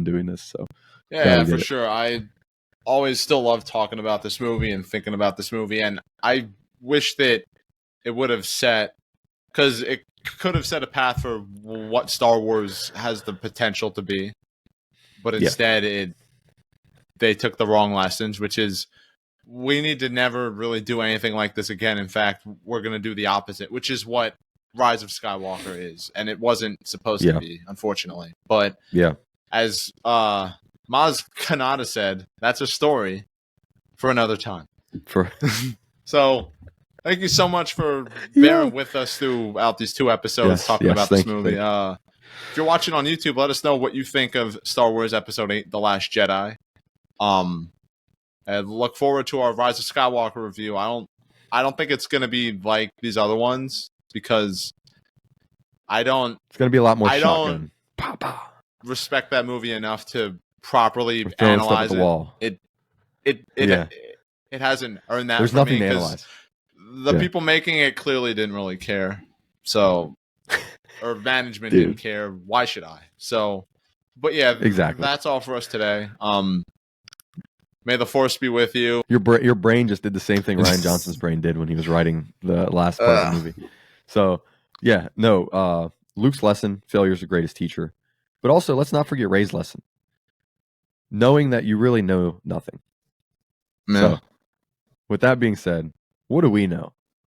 Doing this. So yeah, for sure. I always still love talking about this movie and thinking about this movie, and I wish that it would have set, because it could have set a path for what Star Wars has the potential to be, but instead they took the wrong lessons, which is we need to never really do anything like this again. In fact, we're going to do the opposite, which is what Rise of Skywalker is, and it wasn't supposed to be, unfortunately. But as Maz Kanata said, that's a story for another time. So thank you so much for bearing with us throughout these 2 episodes talking about this movie. If you're watching on YouTube, let us know what you think of Star Wars Episode 8, The Last Jedi. And look forward to our Rise of Skywalker review. I don't think it's going to be like these other ones because it's going to be a lot more shotgun. I don't respect that movie enough to properly analyze it. It hasn't earned that. There's for nothing me to analyze. The people making it clearly didn't really care. So, or management didn't care. Why should I? So, but yeah, exactly. That's all for us today. May the Force be with you. Your brain just did the same thing Rian Johnson's brain did when he was writing the last part of the movie. So, Luke's lesson, failure is the greatest teacher. But also, let's not forget Rey's lesson. Knowing that you really know nothing. So, with that being said, what do we know?